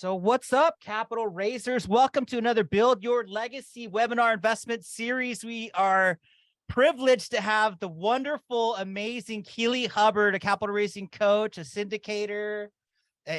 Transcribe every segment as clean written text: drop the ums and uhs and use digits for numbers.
So what's up, capital raisers? Welcome to another Build Your Legacy webinar investment series. We are privileged to have the wonderful, amazing Keeley Hubbard, a capital raising coach, a syndicator.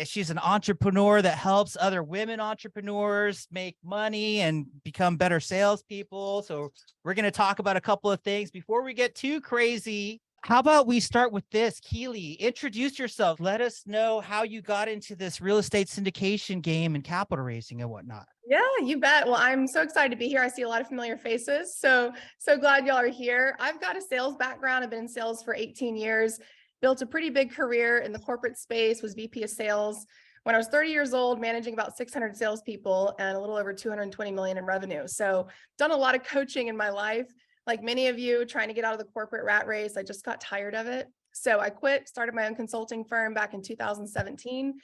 She's an entrepreneur that helps other women entrepreneurs make money and become better salespeople. So we're going to talk about a couple of things. Before we get too crazy, how about we start with this? Keeley, introduce yourself. Let us know how you got into this real estate syndication game and capital raising and whatnot. Yeah, you bet. Well, I'm so excited to be here. I see a lot of familiar faces. So glad y'all are here. I've got a sales background. I've been in sales for 18 years, built a pretty big career in the corporate space, was VP of sales. When I was 30 years old, managing about 600 salespeople and a little over 220 million in revenue. So done a lot of coaching in my life. Like many of you, trying to get out of the corporate rat race, I just got tired of it. So I quit, started my own consulting firm back in 2017.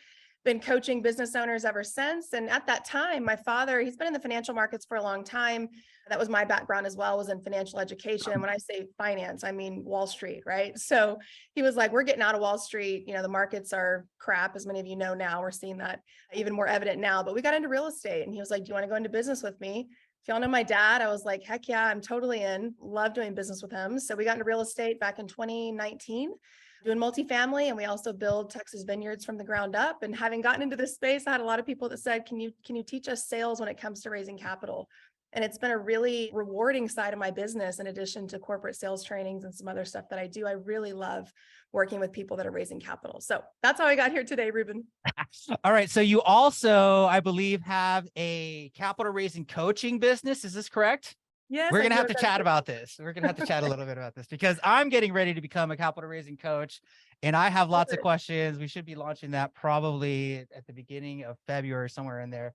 Been coaching business owners ever since. And at that time, my father, he's been in the financial markets for a long time. That was my background as well, was in financial education. When I say finance, I mean Wall Street, right? So he was like, we're getting out of Wall Street. You know, the markets are crap, as many of you know now. We're seeing that even more evident now. But we got into real estate and he was like, do you want to go into business with me? If y'all know my dad, I was like, heck yeah, I'm totally in. Love doing business with him. So we got into real estate back in 2019. Doing multifamily, and we also build Texas vineyards from the ground up. And having gotten into this space, I had a lot of people that said, can you teach us sales when it comes to raising capital? And it's been a really rewarding side of my business, in addition to corporate sales trainings and some other stuff that I do. I really love working with people that are raising capital. So that's how I got here today, Ruben. All right. So you also, I believe, have a capital raising coaching business. Is this correct? Yes, we're going to have to chat about this. We're going to have to chat a little bit about this because I'm getting ready to become a capital raising coach and I have lots of questions. We should be launching that probably at the beginning of February, somewhere in there.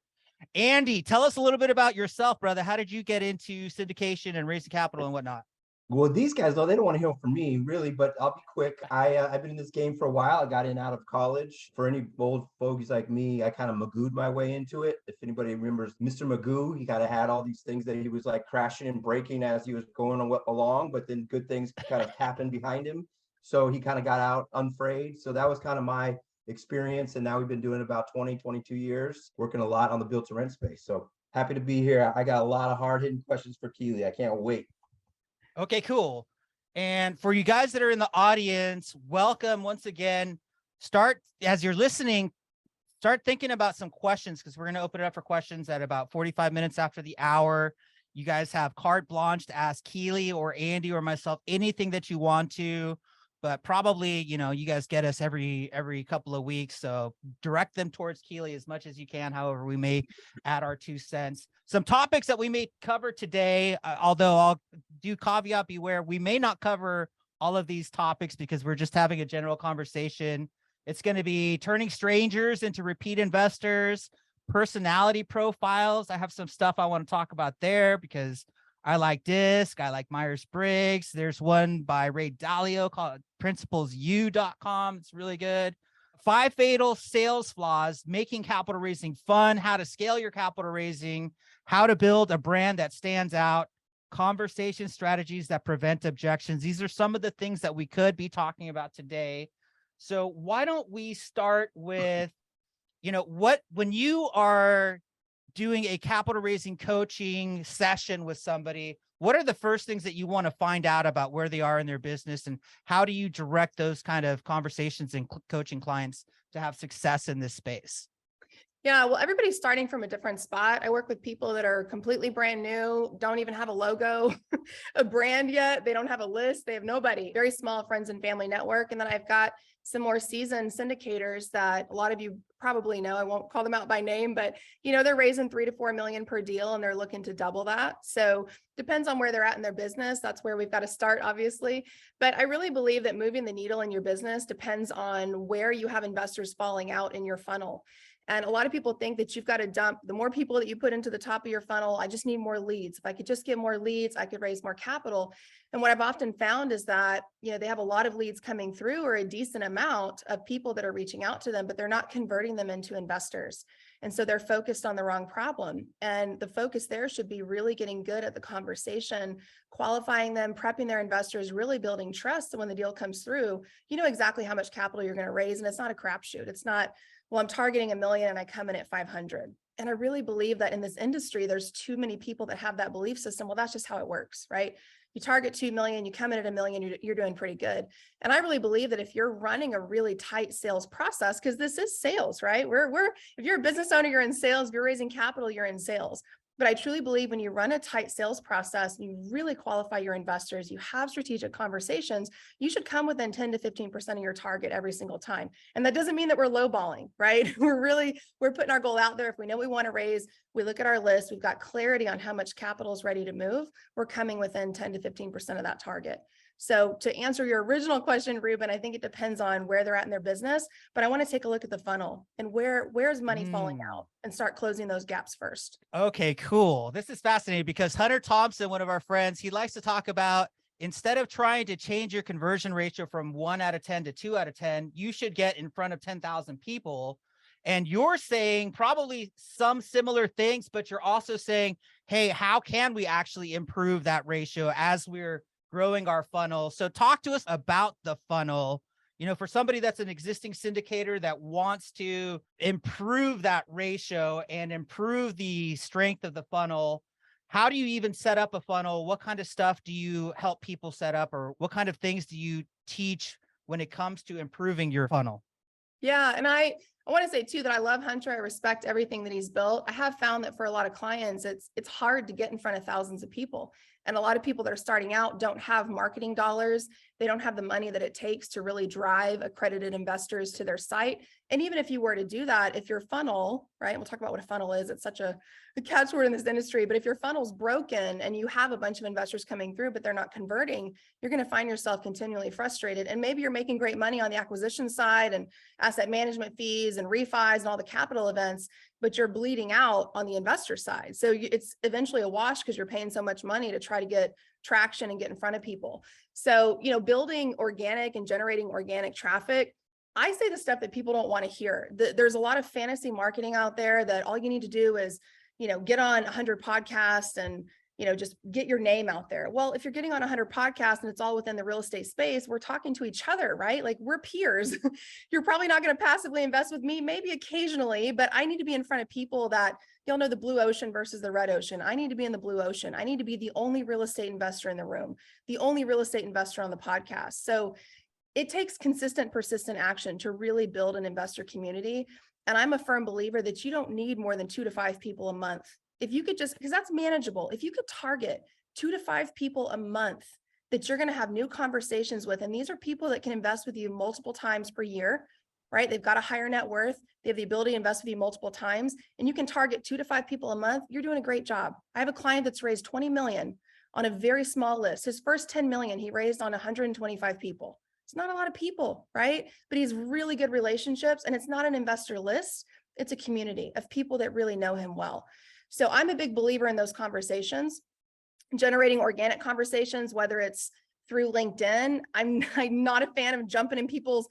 Andy, tell us a little bit about yourself, brother. How did you get into syndication and raising capital and whatnot? Well, these guys, though, they don't want to hear from me, really, but I'll be quick. I've been in this game for a while. I got in out of college. For any old fogies like me, I kind of magooed my way into it. If anybody remembers Mr. Magoo, he kind of had all these things that he was like crashing and breaking as he was going along, but then good things kind of happened behind him. So he kind of got out unfrayed. So that was kind of my experience. And now we've been doing about 20, 22 years, working a lot on the build to rent space. So happy to be here. I got a lot of hard hitting questions for Keeley. I can't wait. Okay, cool. And for you guys that are in the audience, welcome once again. Start, as you're listening, start thinking about some questions because we're going to open it up for questions at about 45 minutes after the hour. You guys have carte blanche to ask Keeley or Andy or myself anything that you want to, but probably, you know, you guys get us every couple of weeks. So direct them towards Keeley as much as you can. However, we may add our 2 cents. Some topics that we may cover today, although I'll do caveat beware, we may not cover all of these topics because we're just having a general conversation. It's going to be turning strangers into repeat investors, personality profiles. I have some stuff I want to talk about there because I like DISC. I like Myers-Briggs. There's one by Ray Dalio called principlesu.com. It's really good. 5 fatal sales flaws, making capital raising fun, how to scale your capital raising, how to build a brand that stands out, conversation strategies that prevent objections. These are some of the things that we could be talking about today. So why don't we start with, you know, when you are doing a capital raising coaching session with somebody, what are the first things that you want to find out about where they are in their business and how do you direct those kind of conversations and coaching clients to have success in this space? Yeah, well, everybody's starting from a different spot. I work with people that are completely brand new, don't even have a logo, a brand yet. They don't have a list. They have nobody. Very small friends and family network. And then I've got some more seasoned syndicators that a lot of you probably know. I won't call them out by name, but you know, they're raising 3 to 4 million per deal and they're looking to double that. So depends on where they're at in their business. That's where we've got to start, obviously. But I really believe that moving the needle in your business depends on where you have investors falling out in your funnel. And a lot of people think that you've got to dump the more people that you put into the top of your funnel. I just need more leads. If I could just get more leads, I could raise more capital. And what I've often found is that, you know, they have a lot of leads coming through or a decent amount of people that are reaching out to them, but they're not converting them into investors. And so they're focused on the wrong problem. And the focus there should be really getting good at the conversation, qualifying them, prepping their investors, really building trust. So when the deal comes through, you know exactly how much capital you're going to raise. And it's not a crapshoot. It's not well, I'm targeting 1 million and I come in at 500. And I really believe that in this industry, there's too many people that have that belief system. Well, that's just how it works, right? You target 2 million, you come in at 1 million, you're doing pretty good. And I really believe that if you're running a really tight sales process, because this is sales, right? If you're a business owner, you're in sales. If you're raising capital, you're in sales. But I truly believe when you run a tight sales process, you really qualify your investors, you have strategic conversations, you should come within 10 to 15% of your target every single time. And that doesn't mean that we're lowballing, right? We're putting our goal out there. If we know we want to raise, we look at our list, we've got clarity on how much capital is ready to move, we're coming within 10 to 15% of that target. So to answer your original question, Ruben, I think it depends on where they're at in their business, but I want to take a look at the funnel and where's money falling out and start closing those gaps first. Okay, cool. This is fascinating because Hunter Thompson, one of our friends, he likes to talk about instead of trying to change your conversion ratio from 1 out of 10 to 2 out of 10, you should get in front of 10,000 people. And you're saying probably some similar things, but you're also saying, hey, how can we actually improve that ratio as we're growing our funnel? So talk to us about the funnel. You know, for somebody that's an existing syndicator that wants to improve that ratio and improve the strength of the funnel, how do you even set up a funnel? What kind of stuff do you help people set up, or what kind of things do you teach when it comes to improving your funnel? Yeah. And I want to say too, that I love Hunter. I respect everything that he's built. I have found that for a lot of clients, it's hard to get in front of thousands of people. And a lot of people that are starting out don't have marketing dollars. They don't have the money that it takes to really drive accredited investors to their site. And even if you were to do that, if your funnel, right, we'll talk about what a funnel is. It's such a catchword in this industry, but if your funnel's broken and you have a bunch of investors coming through, but they're not converting, you're going to find yourself continually frustrated. And maybe you're making great money on the acquisition side and asset management fees and refis and all the capital events, but you're bleeding out on the investor side. So it's eventually a wash because you're paying so much money to try to get traction and get in front of people. So, you know, building organic and generating organic traffic, I say the stuff that people don't want to hear. There's a lot of fantasy marketing out there that all you need to do is, you know, get on 100 podcasts and, you know, just get your name out there. Well, if you're getting on 100 podcasts and it's all within the real estate space, we're talking to each other, right? Like we're peers. You're probably not going to passively invest with me, maybe occasionally, but I need to be in front of people that you'll know the blue ocean versus the red ocean. I need to be in the blue ocean. I need to be the only real estate investor in the room, the only real estate investor on the podcast. So it takes consistent, persistent action to really build an investor community. And I'm a firm believer that you don't need more than 2 to 5 people a month. If you could just, because that's manageable, if you could target 2 to 5 people a month that you're going to have new conversations with, and these are people that can invest with you multiple times per year, right? They've got a higher net worth. They have the ability to invest with you multiple times, and you can target 2 to 5 people a month. You're doing a great job. I have a client that's raised 20 million on a very small list. His first 10 million he raised on 125 people. It's not a lot of people, right? But he's really good relationships, and it's not an investor list. It's a community of people that really know him well. So I'm a big believer in those conversations, generating organic conversations, whether it's through LinkedIn. I'm not a fan of jumping in people's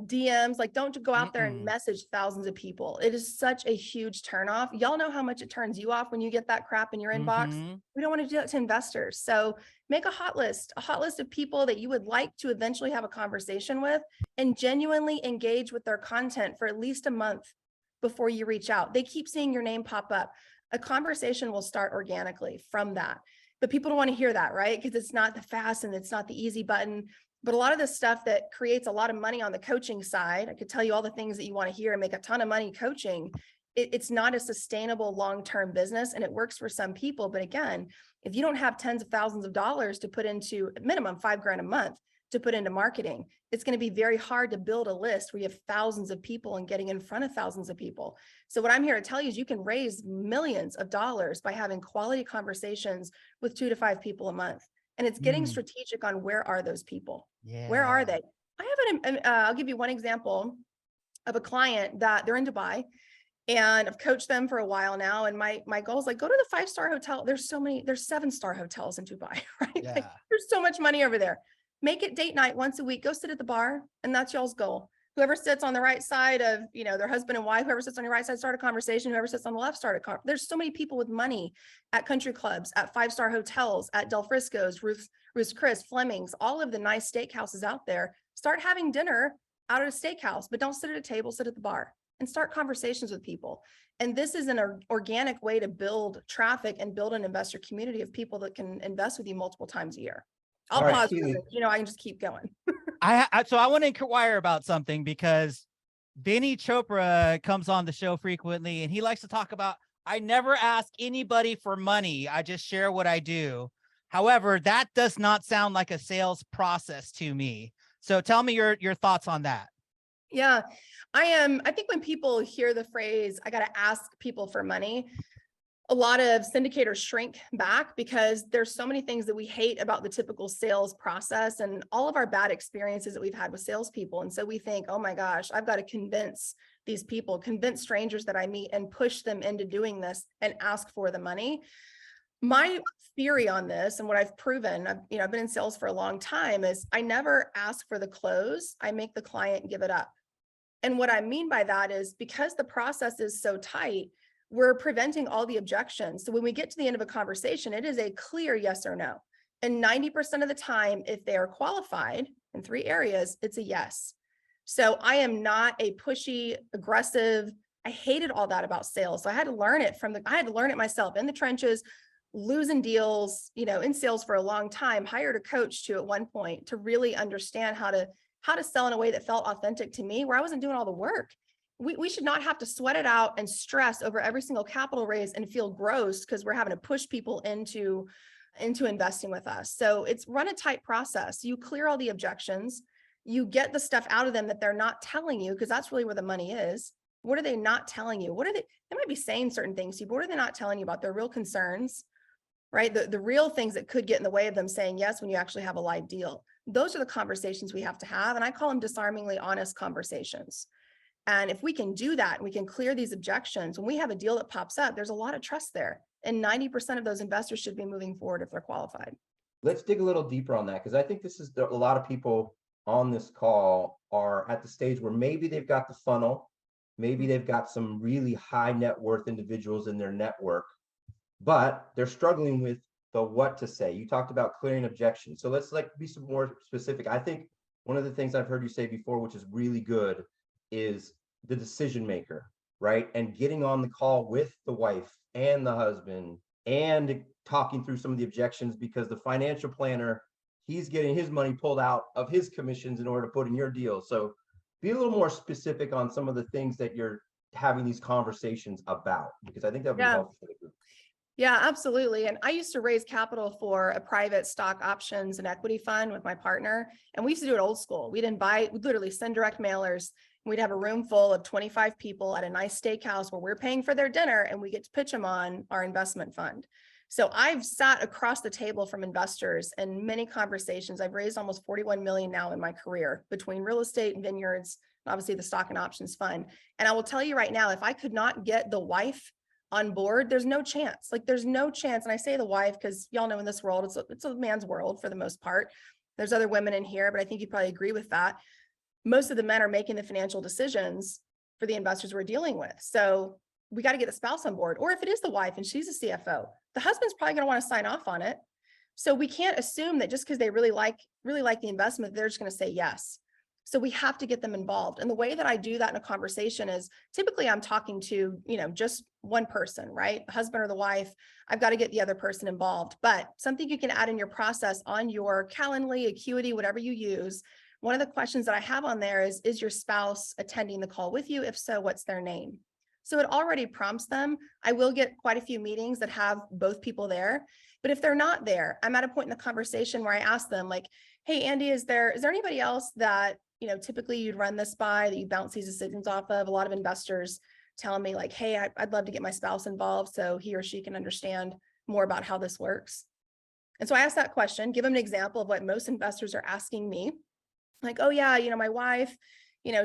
DMs. Like, don't go out there and message thousands of people. It is such a huge turnoff. Y'all know how much it turns you off when you get that crap in your inbox. We don't want to do that to investors. So make a hot list of people that you would like to eventually have a conversation with, and genuinely engage with their content for at least a month before you reach out. They keep seeing your name pop up. A conversation will start organically from that. But people don't want to hear that, right? Because it's not the fast and it's not the easy button. But a lot of the stuff that creates a lot of money on the coaching side, I could tell you all the things that you want to hear and make a ton of money coaching. It's not a sustainable long-term business, and it works for some people. But again, if you don't have tens of thousands of dollars to put into at minimum $5,000 a month to put into marketing, it's going to be very hard to build a list where you have thousands of people and getting in front of thousands of people. So what I'm here to tell you is you can raise millions of dollars by having quality conversations with 2 to 5 people a month. And it's getting strategic on where are those people? Yeah. Where are they? I have I'll give you one example of a client that they're in Dubai, and I've coached them for a while now. And my goal is like, go to the 5-star hotel. There's 7-star hotels in Dubai, right? Yeah. Like, there's so much money over there. Make it date night once a week. Go sit at the bar, and that's y'all's goal. Whoever sits on the right side of, you know, their husband and wife, whoever sits on your right side, start a conversation. Whoever sits on the left, start a conversation. There's so many people with money at country clubs, at 5-star hotels, at Del Frisco's, Ruth's Chris, Fleming's, all of the nice steakhouses out there. Start having dinner out at a steakhouse, but don't sit at a table, sit at the bar. and start conversations with people. And this is an organic way to build traffic and build an investor community of people that can invest with you multiple times a year. I'll All right, pause. Keeley. I can just keep going. So I want to inquire about something, because Benny Chopra comes on the show frequently and he likes to talk about, I never ask anybody for money. I just share what I do. However, that does not sound like a sales process to me. So tell me your thoughts on that. Yeah, I think when people hear the phrase, I got to ask people for money, a lot of syndicators shrink back because there's so many things that we hate about the typical sales process and all of our bad experiences that we've had with salespeople. And so we think, oh my gosh, I've got to convince these people, convince strangers that I meet and push them into doing this and ask for the money. My theory on this and what I've proven, I've been in sales for a long time, is I never ask for the close. I make the client give it up. And what I mean by that is because the process is so tight, we're preventing all the objections. So when we get to the end of a conversation, it is a clear yes or no. And 90% of the time, if they are qualified in 3 areas, it's a yes. So I am not a pushy, aggressive. I hated all that about sales. So I had to learn it I had to learn it myself in the trenches, losing deals, in sales for a long time, hired a coach at one point to really understand how to sell in a way that felt authentic to me, where I wasn't doing all the work. We should not have to sweat it out and stress over every single capital raise and feel gross because we're having to push people into investing with us. So it's run a tight process. You clear all the objections, you get the stuff out of them that they're not telling you, because that's really where the money is. What are they not telling you? They might be saying certain things to you, but what are they not telling you about their real concerns, right? The real things that could get in the way of them saying yes when you actually have a live deal. Those are the conversations we have to have. And I call them disarmingly honest conversations. And if we can do that, we can clear these objections. When we have a deal that pops up, there's a lot of trust there. And 90% of those investors should be moving forward if they're qualified. Let's dig a little deeper on that, because I think this is a lot of people on this call are at the stage where maybe they've got the funnel, maybe they've got some really high net worth individuals in their network, but they're struggling with the what to say. You talked about clearing objections. So let's be some more specific. I think one of the things I've heard you say before, which is really good, is the decision maker, right? And getting on the call with the wife and the husband and talking through some of the objections, because the financial planner, he's getting his money pulled out of his commissions in order to put in your deal. So be a little more specific on some of the things that you're having these conversations about, because I think that would be helpful for the group. Yeah, absolutely. And I used to raise capital for a private stock options and equity fund with my partner. And we used to do it old school. We'd literally send direct mailers. We'd have a room full of 25 people at a nice steakhouse where we're paying for their dinner and we get to pitch them on our investment fund. So I've sat across the table from investors in many conversations. I've raised almost 41 million now in my career between real estate and vineyards, and obviously the stock and options fund. And I will tell you right now, if I could not get the wife on board, there's no chance. There's no chance. And I say the wife because y'all know in this world, it's a man's world for the most part. There's other women in here, but I think you'd probably agree with that. Most of the men are making the financial decisions for the investors we're dealing with. So we got to get the spouse on board. Or if it is the wife and she's a CFO, the husband's probably going to want to sign off on it. So we can't assume that just because they really like the investment, they're just going to say yes. So we have to get them involved. And the way that I do that in a conversation is typically I'm talking to, just one person, right? The husband or the wife. I've got to get the other person involved. But something you can add in your process on your Calendly, Acuity, whatever you use. One of the questions that I have on there is your spouse attending the call with you? If so, what's their name? So it already prompts them. I will get quite a few meetings that have both people there. But if they're not there, I'm at a point in the conversation where I ask them hey, Andy, is there anybody else that, typically you'd run this by, that you bounce these decisions off of? A lot of investors telling me hey, I'd love to get my spouse involved so he or she can understand more about how this works. And so I ask that question, give them an example of what most investors are asking me. Oh yeah, my wife,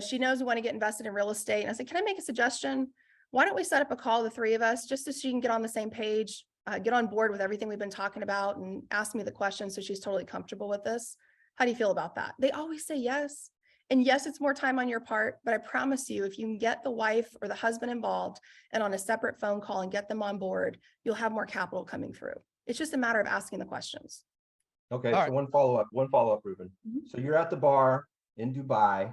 she knows we want to get invested in real estate. And I said, can I make a suggestion? Why don't we set up a call, the 3 of us, just so she can get on the same page, get on board with everything we've been talking about and ask me the questions so she's totally comfortable with this. How do you feel about that? They always say yes. And yes, it's more time on your part, but I promise you, if you can get the wife or the husband involved and on a separate phone call and get them on board, you'll have more capital coming through. It's just a matter of asking the questions. Okay, so one follow-up, Ruben. So you're at the bar in Dubai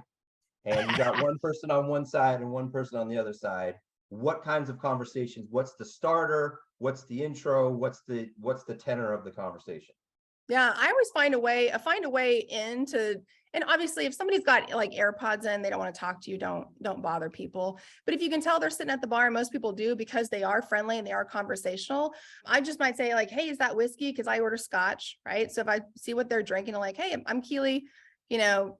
and you got one person on one side and one person on the other side. What kinds of conversations? What's the starter? What's the intro? What's the tenor of the conversation? Yeah, I always find a way into, and obviously if somebody's got like AirPods in, they don't want to talk to you, don't bother people. But if you can tell they're sitting at the bar, and most people do because they are friendly and they are conversational, I just might say like, hey, is that whiskey? Because I order scotch, right? So if I see what they're drinking, I'm like, hey, I'm Keeley,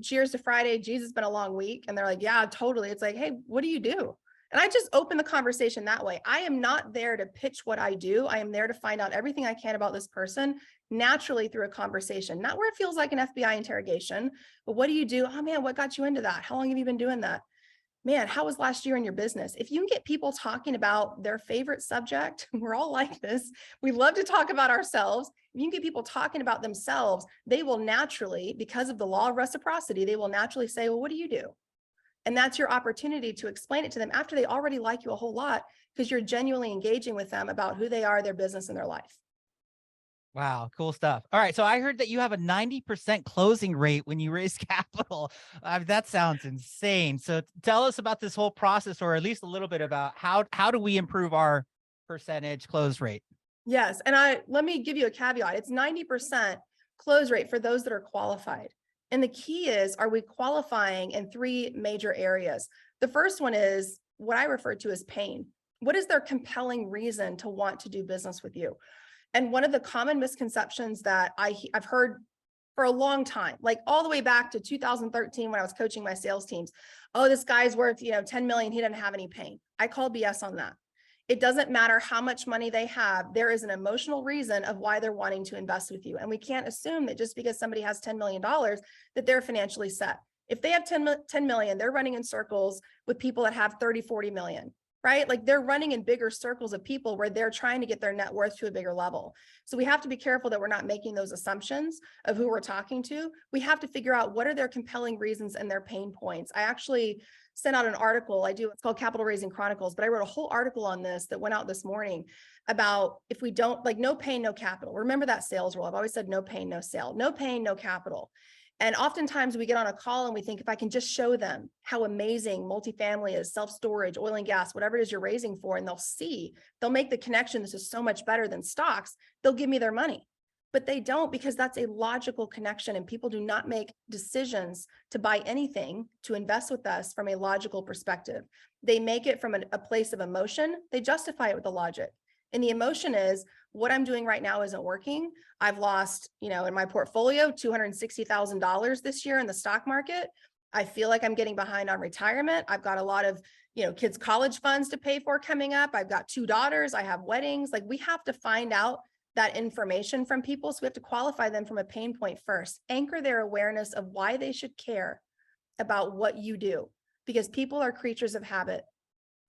cheers to Friday. Jesus, been a long week. And they're like, yeah, totally. It's like, hey, what do you do? And I just open the conversation that way. I am not there to pitch what I do. I am there to find out everything I can about this person naturally through a conversation, not where it feels like an FBI interrogation, but what do you do? Oh man, what got you into that? How long have you been doing that? Man, how was last year in your business? If you can get people talking about their favorite subject, we're all like this. We love to talk about ourselves. If you can get people talking about themselves, they will naturally, because of the law of reciprocity, they will naturally say, well, what do you do? And that's your opportunity to explain it to them after they already like you a whole lot, because you're genuinely engaging with them about who they are, their business, and their life. Wow, cool stuff. All right, so I heard that you have a 90% closing rate when you raise capital. That sounds insane. So tell us about this whole process, or at least a little bit about how do we improve our percentage close rate? Yes, and let me give you a caveat. It's 90% close rate for those that are qualified. And the key is, are we qualifying in three major areas? The first one is what I refer to as pain. What is their compelling reason to want to do business with you? And one of the common misconceptions that I've heard for a long time, like all the way back to 2013 when I was coaching my sales teams, oh, this guy's worth 10 million, he doesn't have any pain. I call BS on that. It doesn't matter how much money they have. There is an emotional reason of why they're wanting to invest with you. And we can't assume that just because somebody has $10 million that they're financially set. If they have 10 million, they're running in circles with people that have 30, 40 million, right? Like they're running in bigger circles of people where they're trying to get their net worth to a bigger level. So we have to be careful that we're not making those assumptions of who we're talking to. We have to figure out what are their compelling reasons and their pain points. I actually sent out an article. It's called Capital Raising Chronicles, but I wrote a whole article on this that went out this morning about if we don't, like, no pain, no capital. Remember that sales rule. I've always said no pain, no sale, no pain, no capital. And oftentimes we get on a call and we think, if I can just show them how amazing multifamily is, self-storage, oil and gas, whatever it is you're raising for, and they'll make the connection. This is so much better than stocks. They'll give me their money. But they don't, because that's a logical connection, and people do not make decisions to buy anything to invest with us from a logical perspective. They make it from a place of emotion. They justify it with the logic. And the emotion is, what I'm doing right now isn't working. I've lost, in my portfolio, $260,000 this year in the stock market. I feel like I'm getting behind on retirement. I've got a lot of, kids' college funds to pay for coming up. I've got 2 daughters. I have weddings. Like, we have to find out that information from people. So we have to qualify them from a pain point first, anchor their awareness of why they should care about what you do, because people are creatures of habit.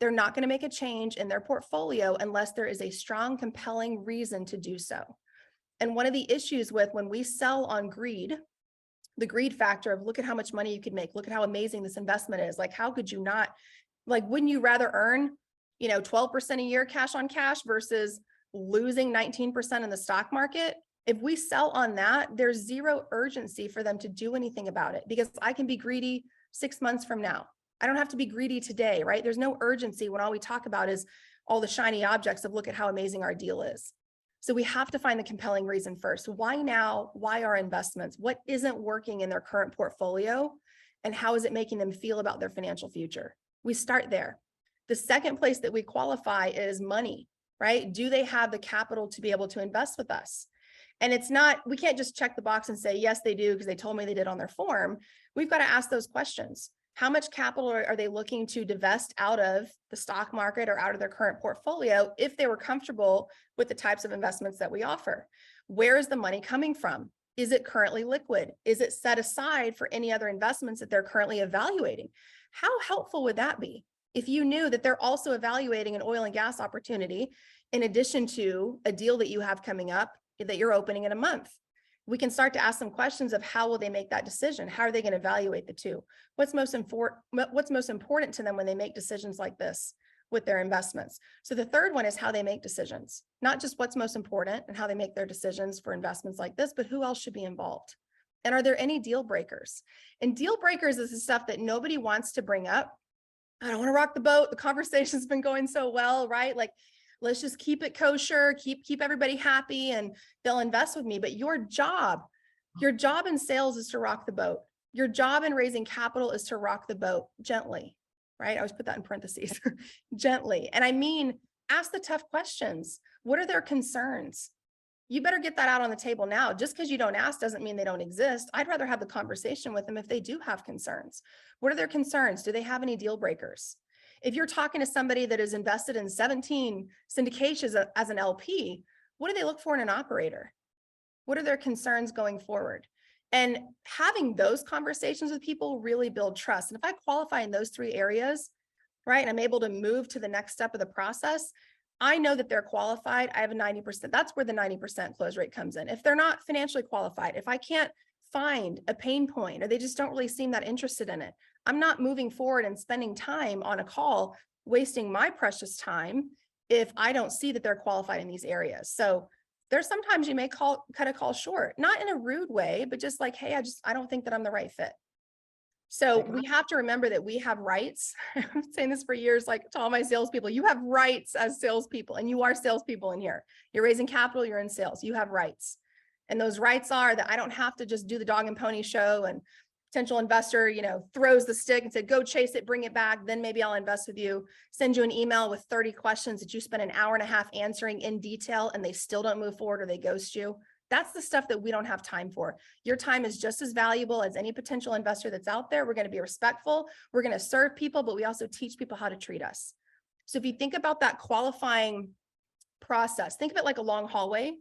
They're not going to make a change in their portfolio unless there is a strong, compelling reason to do so. And one of the issues with when we sell on greed, the greed factor of look at how much money you could make, look at how amazing this investment is. Like, how could you not, wouldn't you rather earn, 12% a year cash on cash versus losing 19% in the stock market? If we sell on that, there's zero urgency for them to do anything about it, because I can be greedy 6 months from now. I don't have to be greedy today, right? There's no urgency when all we talk about is all the shiny objects of look at how amazing our deal is. So we have to find the compelling reason first. Why now? Why our investments? What isn't working in their current portfolio? And how is it making them feel about their financial future? We start there. The second place that we qualify is money, right? Do they have the capital to be able to invest with us? And we can't just check the box and say, yes, they do, because they told me they did on their form. We've got to ask those questions. How much capital are they looking to divest out of the stock market or out of their current portfolio if they were comfortable with the types of investments that we offer? Where is the money coming from? Is it currently liquid? Is it set aside for any other investments that they're currently evaluating? How helpful would that be if you knew that they're also evaluating an oil and gas opportunity in addition to a deal that you have coming up that you're opening in a month? We can start to ask some questions of how will they make that decision? How are they going to evaluate the two? What's most important to them when they make decisions like this with their investments? So the third one is how they make decisions, not just what's most important and how they make their decisions for investments like this, but who else should be involved? And are there any deal breakers? And deal breakers is the stuff that nobody wants to bring up. I don't want to rock the boat. The conversation's been going so well, right? Like, let's just keep it kosher, keep everybody happy, and they'll invest with me. But your job in sales is to rock the boat. Your job in raising capital is to rock the boat gently, right? I always put that in parentheses, gently. And I mean, ask the tough questions. What are their concerns? You better get that out on the table now. Just because you don't ask doesn't mean they don't exist. I'd rather have the conversation with them if they do have concerns. What are their concerns? Do they have any deal breakers? If you're talking to somebody that is invested in 17 syndications as an LP, what do they look for in an operator? What are their concerns going forward? And having those conversations with people really build trust. And if I qualify in those 3 areas, right, and I'm able to move to the next step of the process, I know that they're qualified. I have a 90%. That's where the 90% close rate comes in. If they're not financially qualified, if I can't find a pain point or they just don't really seem that interested in it, I'm not moving forward and spending time on a call, wasting my precious time if I don't see that they're qualified in these areas. So there's sometimes you may cut a call short, not in a rude way, but just like, hey, I don't think that I'm the right fit. So we have to remember that we have rights. I've been saying this for years, like to all my salespeople, you have rights as salespeople, and you are salespeople in here. You're raising capital, you're in sales, you have rights. And those rights are that I don't have to just do the dog and pony show and potential investor, throws the stick and said, go chase it, bring it back. Then maybe I'll invest with you, send you an email with 30 questions that you spend an hour and a half answering in detail and they still don't move forward or they ghost you. That's the stuff that we don't have time for. Your time is just as valuable as any potential investor that's out there. We're going to be respectful. We're going to serve people, but we also teach people how to treat us. So if you think about that qualifying process, think of it like a long hallway.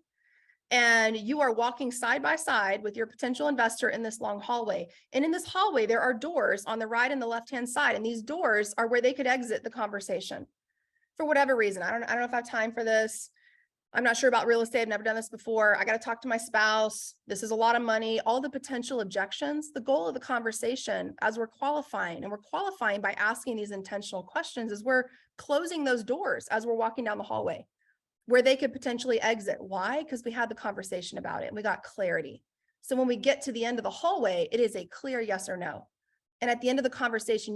And you are walking side by side with your potential investor in this long hallway. And in this hallway, there are doors on the right and the left-hand side. And these doors are where they could exit the conversation for whatever reason. I don't know if I have time for this. I'm not sure about real estate. I've never done this before. I got to talk to my spouse. This is a lot of money, all the potential objections. The goal of the conversation as we're qualifying, and we're qualifying by asking these intentional questions, is we're closing those doors as we're walking down the hallway where they could potentially exit. Why? Because we had the conversation about it and we got clarity. So when we get to the end of the hallway, it is a clear yes or no. And at the end of the conversation,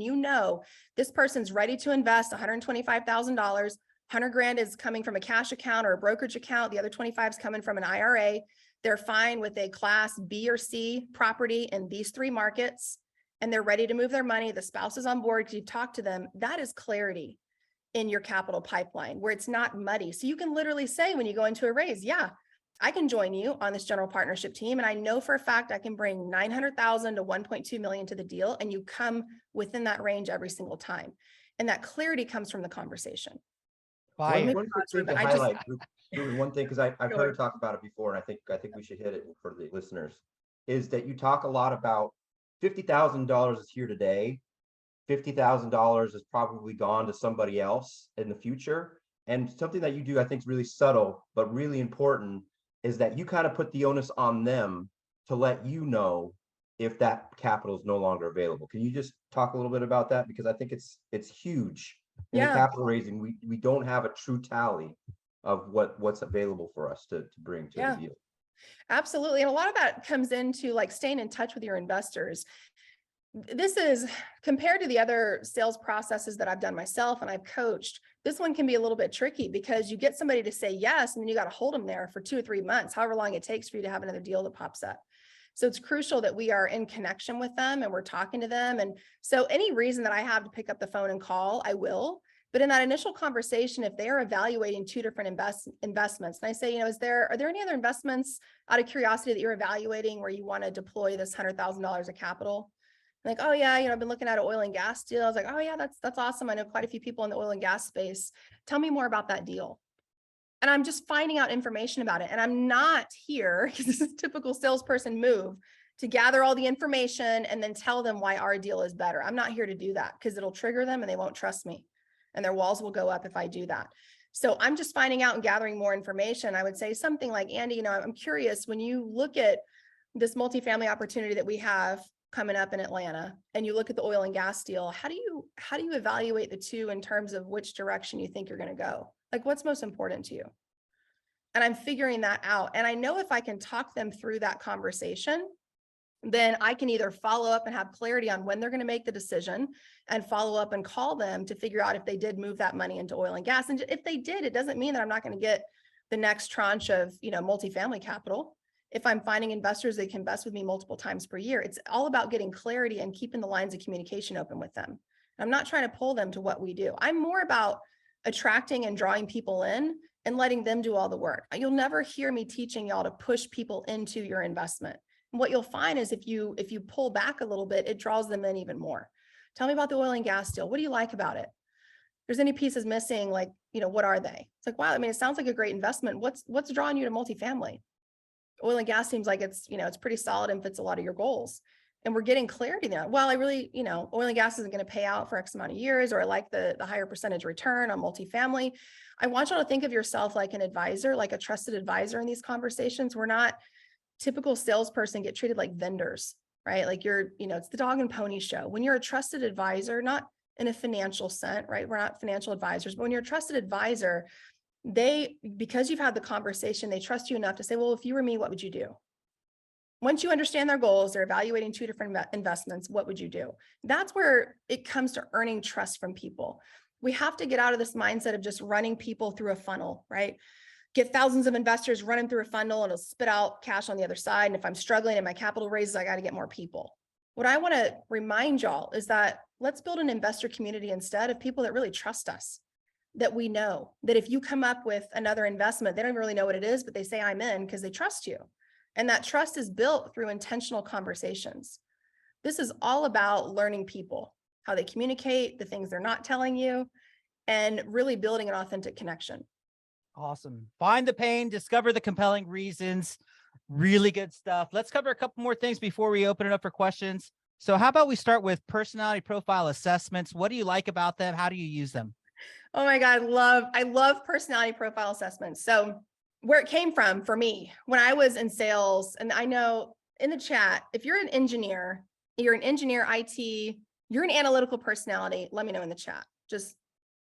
this person's ready to invest $125,000. 100 grand is coming from a cash account or a brokerage account. The other 25 is coming from an IRA. They're fine with a class B or C property in these 3 markets, and they're ready to move their money. The spouse is on board because you've talked to them. That is clarity in your capital pipeline where it's not muddy. So you can literally say when you go into a raise, yeah, I can join you on this general partnership team. And I know for a fact I can bring 900,000 to 1.2 million to the deal. And you come within that range every single time. And that clarity comes from the conversation. One quick thing to highlight, one thing, because I've heard you talk about it before, and I think we should hit it for the listeners, is that you talk a lot about $50,000 is here today. $50,000 is probably gone to somebody else in the future. And something that you do, I think, is really subtle, but really important, is that you kind of put the onus on them to let you know if that capital is no longer available. Can you just talk a little bit about that? Because I think it's huge. In the capital raising, we don't have a true tally of what's available for us to bring to the deal. Absolutely. And a lot of that comes into like staying in touch with your investors. This is compared to the other sales processes that I've done myself and I've coached. This one can be a little bit tricky because you get somebody to say yes, and then you got to hold them there for 2 or 3 months, however long it takes for you to have another deal that pops up. So it's crucial that we are in connection with them and we're talking to them. And so any reason that I have to pick up the phone and call, I will. But in that initial conversation, if they are evaluating 2 different investments, and I say, are there any other investments out of curiosity that you're evaluating where you want to deploy this $100,000 of capital? Like, oh yeah, I've been looking at an oil and gas deal. I was like, oh yeah, that's awesome. I know quite a few people in the oil and gas space. Tell me more about that deal. And I'm just finding out information about it. And I'm not here, because this is a typical salesperson move, to gather all the information and then tell them why our deal is better. I'm not here to do that because it'll trigger them and they won't trust me. And their walls will go up if I do that. So I'm just finding out and gathering more information. I would say something like, Andy, I'm curious, when you look at this multifamily opportunity that we have coming up in Atlanta, and you look at the oil and gas deal, how do you evaluate the 2 in terms of which direction you think you're going to go? Like, what's most important to you? And I'm figuring that out. And I know if I can talk them through that conversation, then I can either follow up and have clarity on when they're going to make the decision and follow up and call them to figure out if they did move that money into oil and gas. And if they did, it doesn't mean that I'm not going to get the next tranche of, multifamily capital. If I'm finding investors that can invest with me multiple times per year, it's all about getting clarity and keeping the lines of communication open with them. I'm not trying to pull them to what we do. I'm more about attracting and drawing people in and letting them do all the work. You'll never hear me teaching y'all to push people into your investment. And what you'll find is if you pull back a little bit, it draws them in even more. Tell me about the oil and gas deal. What do you like about it? If there's any pieces missing, like, what are they? It's like, wow, I mean, it sounds like a great investment. What's drawing you to multifamily? Oil and gas seems like it's pretty solid and fits a lot of your goals. And we're getting clarity there. Well, I really, oil and gas isn't going to pay out for X amount of years, or I like the higher percentage return on multifamily. I want you to think of yourself like an advisor, like a trusted advisor in these conversations. We're not typical salesperson get treated like vendors, right? Like it's the dog and pony show. When you're a trusted advisor, not in a financial sense, right? We're not financial advisors, but when you're a trusted advisor, because you've had the conversation, they trust you enough to say, well, if you were me, what would you do? Once you understand their goals, they're evaluating 2 different investments. What would you do? That's where it comes to earning trust from people. We have to get out of this mindset of just running people through a funnel, right? Get thousands of investors, run them through a funnel, and it'll spit out cash on the other side. And if I'm struggling and my capital raises, I got to get more people. What I want to remind y'all is that let's build an investor community instead of people that really trust us, that we know that if you come up with another investment, they don't even really know what it is, but they say I'm in because they trust you. And that trust is built through intentional conversations. This is all about learning people, how they communicate, the things they're not telling you, and really building an authentic connection. Awesome. Find the pain, discover the compelling reasons. Really good stuff. Let's cover a couple more things before we open it up for questions. So how about we start with personality profile assessments? What do you like about them? How do you use them? Oh my God, I love personality profile assessments. So where it came from for me, when I was in sales, and I know in the chat, if you're an engineer, IT, you're an analytical personality, let me know in the chat. Just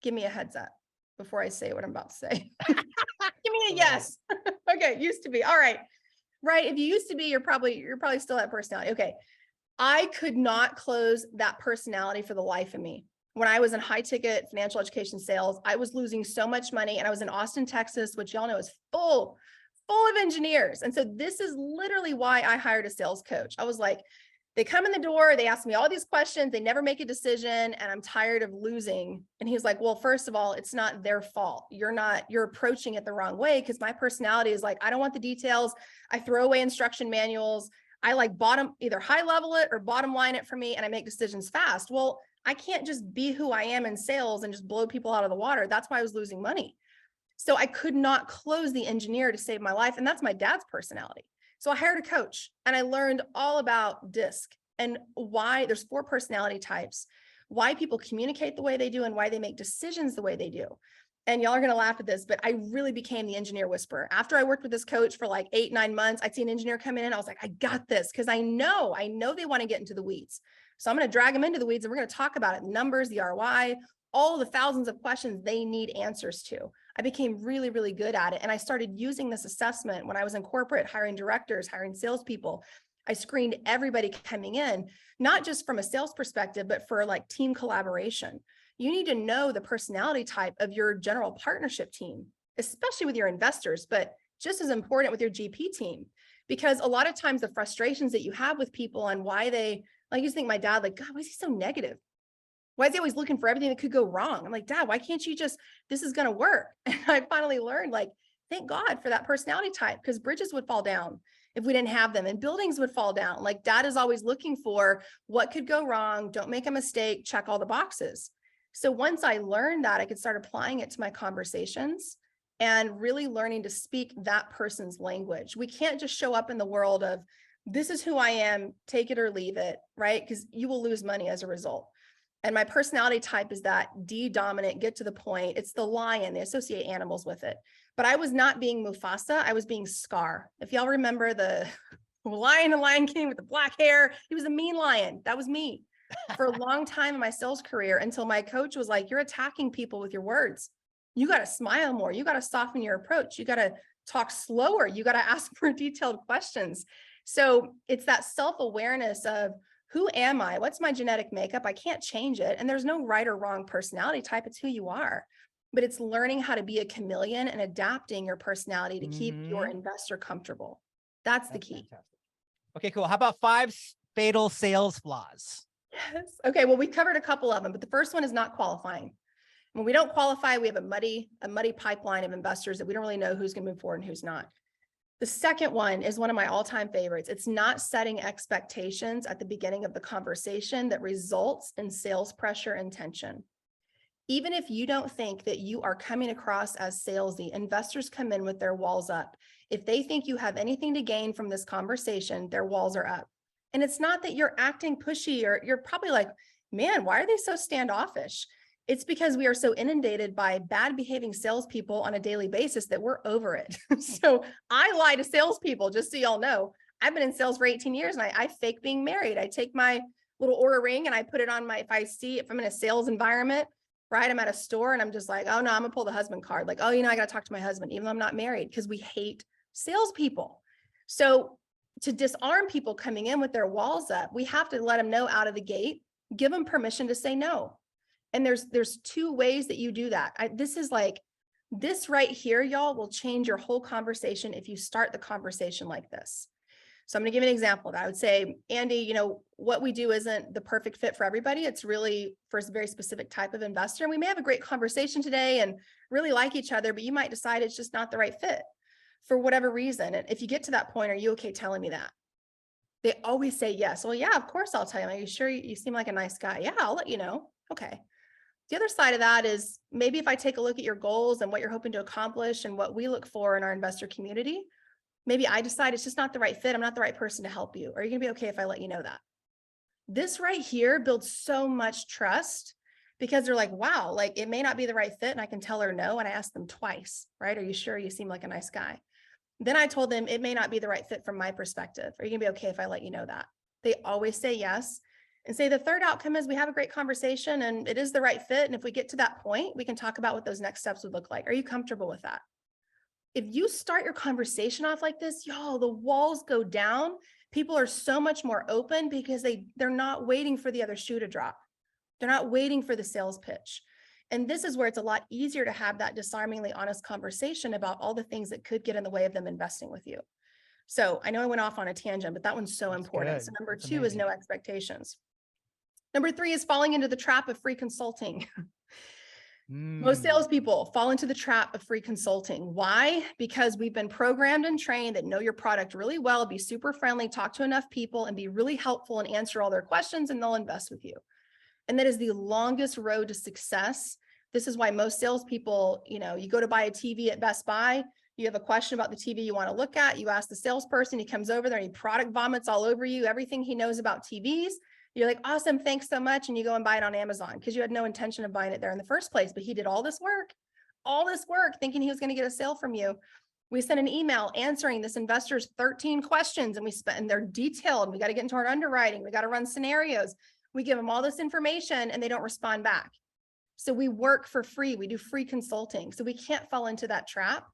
give me a heads up before I say what I'm about to say. Give me a yes. Okay, used to be. All right. Right. If you used to be, you're probably still that personality. Okay. I could not close that personality for the life of me. When I was in high ticket financial education sales, I was losing so much money, and I was in Austin, Texas, which y'all know is full of engineers. And so this is literally why I hired a sales coach. I was like, they come in the door, they ask me all these questions, they never make a decision, and I'm tired of losing. And he was like, well, first of all, it's not their fault. You're approaching it the wrong way, because my personality is like, I don't want the details. I throw away instruction manuals. I like either high level it or bottom line it for me, and I make decisions fast. Well, I can't just be who I am in sales and just blow people out of the water. That's why I was losing money. So I could not close the engineer to save my life. And that's my dad's personality. So I hired a coach, and I learned all about DISC and why there's 4 personality types, why people communicate the way they do, and why they make decisions the way they do. And y'all are going to laugh at this, but I really became the engineer whisperer. After I worked with this coach for like 8-9 months, I'd see an engineer come in and I was like, I got this, because I know they want to get into the weeds. So I'm going to drag them into the weeds, and we're going to talk about it, the numbers, the ROI, all the thousands of questions they need answers to. I became really, really good at it. And I started using this assessment when I was in corporate, hiring directors, hiring salespeople. I screened everybody coming in, not just from a sales perspective, but for like team collaboration. You need to know the personality type of your general partnership team, especially with your investors, but just as important with your GP team, because a lot of times the frustrations that you have with people and why they, like, you think my dad, like, God, why is he so negative? Why is he always looking for everything that could go wrong? I'm like, Dad, why can't you just, this is going to work. And I finally learned, like, thank God for that personality type, because bridges would fall down if we didn't have them, and buildings would fall down. Like, Dad is always looking for what could go wrong. Don't make a mistake, check all the boxes. So once I learned that, I could start applying it to my conversations and really learning to speak that person's language. We can't just show up in the world of, this is who I am, take it or leave it, right? Because you will lose money as a result. And my personality type is that D dominant, get to the point. It's the lion, they associate animals with it. But I was not being Mufasa, I was being Scar. If y'all remember the lion and Lion King with the black hair, he was a mean lion. That was me for a long time in my sales career, until my coach was like, you're attacking people with your words. You got to smile more. You got to soften your approach. You got to talk slower. You got to ask more detailed questions. So it's that self-awareness of who am I? What's my genetic makeup? I can't change it. And there's no right or wrong personality type. It's who you are. But it's learning how to be a chameleon and adapting your personality to keep your investor comfortable. That's the key. Fantastic. Okay, cool. How about 5 fatal sales flaws? Yes. Okay. Well, we covered a couple of them, but the first one is not qualifying. When we don't qualify, we have a muddy pipeline of investors that we don't really know who's going to move forward and who's not. The second one is one of my all-time favorites. It's not setting expectations at the beginning of the conversation that results in sales pressure and tension. Even if you don't think that you are coming across as salesy, investors come in with their walls up. If they think you have anything to gain from this conversation, their walls are up. And it's not that you're acting pushy or you're probably like, man, why are they so standoffish? It's because we are so inundated by bad behaving salespeople on a daily basis that we're over it. So I lie to salespeople, just so y'all know. I've been in sales for 18 years and I fake being married. I take my little order ring and I put it on if I'm in a sales environment, right? I'm at a store and I'm just like, oh no, I'm gonna pull the husband card. Like, oh, I gotta talk to my husband, even though I'm not married, because we hate salespeople. So to disarm people coming in with their walls up, we have to let them know out of the gate, give them permission to say no. And there's 2 ways that you do that. This right here, y'all, will change your whole conversation if you start the conversation like this. So I'm going to give you an example. I would say, Andy, what we do isn't the perfect fit for everybody. It's really for a very specific type of investor. And we may have a great conversation today and really like each other, but you might decide it's just not the right fit for whatever reason. And if you get to that point, are you okay telling me that? They always say yes. Well, yeah, of course I'll tell you. Are you sure? You seem like a nice guy. Yeah, I'll let you know. Okay. The other side of that is maybe if I take a look at your goals and what you're hoping to accomplish and what we look for in our investor community, maybe I decide it's just not the right fit. I'm not the right person to help you. Are you going to be okay if I let you know that? This right here builds so much trust because they're like, wow, like it may not be the right fit and I can tell her no. And I asked them twice, right? Are you sure? You seem like a nice guy. Then I told them it may not be the right fit from my perspective. Are you going to be okay if I let you know that? They always say yes. And say the third outcome is we have a great conversation and it is the right fit. And if we get to that point, we can talk about what those next steps would look like. Are you comfortable with that? If you start your conversation off like this, y'all, the walls go down. People are so much more open because they're not waiting for the other shoe to drop. They're not waiting for the sales pitch. And this is where it's a lot easier to have that disarmingly honest conversation about all the things that could get in the way of them investing with you. So I know I went off on a tangent, but that one's so important. So number 2 is no expectations. Number 3 is falling into the trap of free consulting. Most salespeople fall into the trap of free consulting. Why? Because we've been programmed and trained that know your product really well, be super friendly, talk to enough people, and be really helpful and answer all their questions, and they'll invest with you. And that is the longest road to success. This is why most salespeople, you go to buy a TV at Best Buy, you have a question about the TV you want to look at, you ask the salesperson, he comes over there and he product vomits all over you, everything he knows about TVs. You're like, awesome, thanks so much. And you go and buy it on Amazon because you had no intention of buying it there in the first place. But he did all this work thinking he was going to get a sale from you. We sent an email answering this investor's 13 questions and they're detailed. We got to get into our underwriting. We got to run scenarios. We give them all this information and they don't respond back. So we work for free. We do free consulting. So we can't fall into that trap.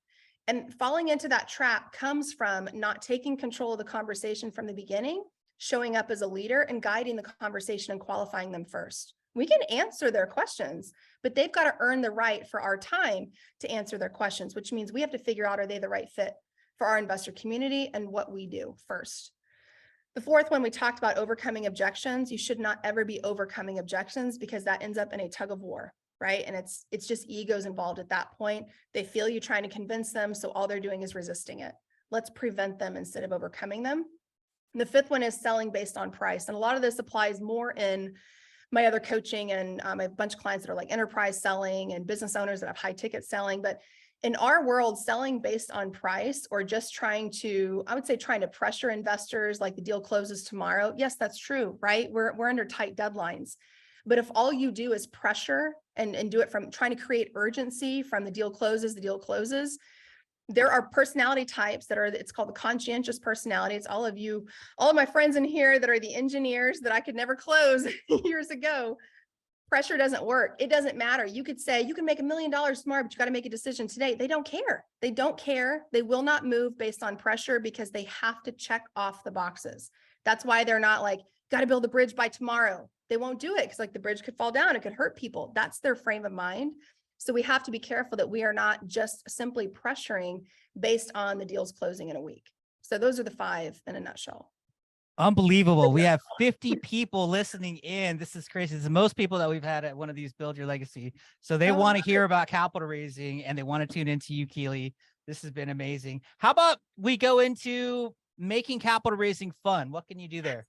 And falling into that trap comes from not taking control of the conversation from the beginning, showing up as a leader and guiding the conversation and qualifying them first. We can answer their questions, but they've got to earn the right for our time to answer their questions, which means we have to figure out, are they the right fit for our investor community and what we do first. The fourth one, we talked about overcoming objections. You should not ever be overcoming objections because that ends up in a tug of war, right? And it's just egos involved at that point. They feel you trying to convince them, so all they're doing is resisting it. Let's prevent them instead of overcoming them. And the fifth one is selling based on price. And a lot of this applies more in my other coaching, and I have a bunch of clients that are like enterprise selling and business owners that have high ticket selling. But in our world, selling based on price or just trying to pressure investors like the deal closes tomorrow. Yes, that's true, right? We're under tight deadlines. But if all you do is pressure and do it from trying to create urgency from the deal closes, there are personality types it's called the conscientious personalities. All of my friends in here that are the engineers that I could never close years ago. Pressure doesn't work. It doesn't matter. You could say you can make $1 million tomorrow, but you got to make a decision today. They don't care. They don't care. They will not move based on pressure because they have to check off the boxes. That's why they're not like, got to build a bridge by tomorrow. They won't do it because like the bridge could fall down. It could hurt people. That's their frame of mind. So we have to be careful that we are not just simply pressuring based on the deals closing in a week. So those are the 5 in a nutshell. Unbelievable. We have 50 people listening in. This is crazy. This is the most people that we've had at one of these Build Your Legacy. So they want to hear about capital raising and they want to tune into you, Keeley. This has been amazing. How about we go into making capital raising fun? What can you do there?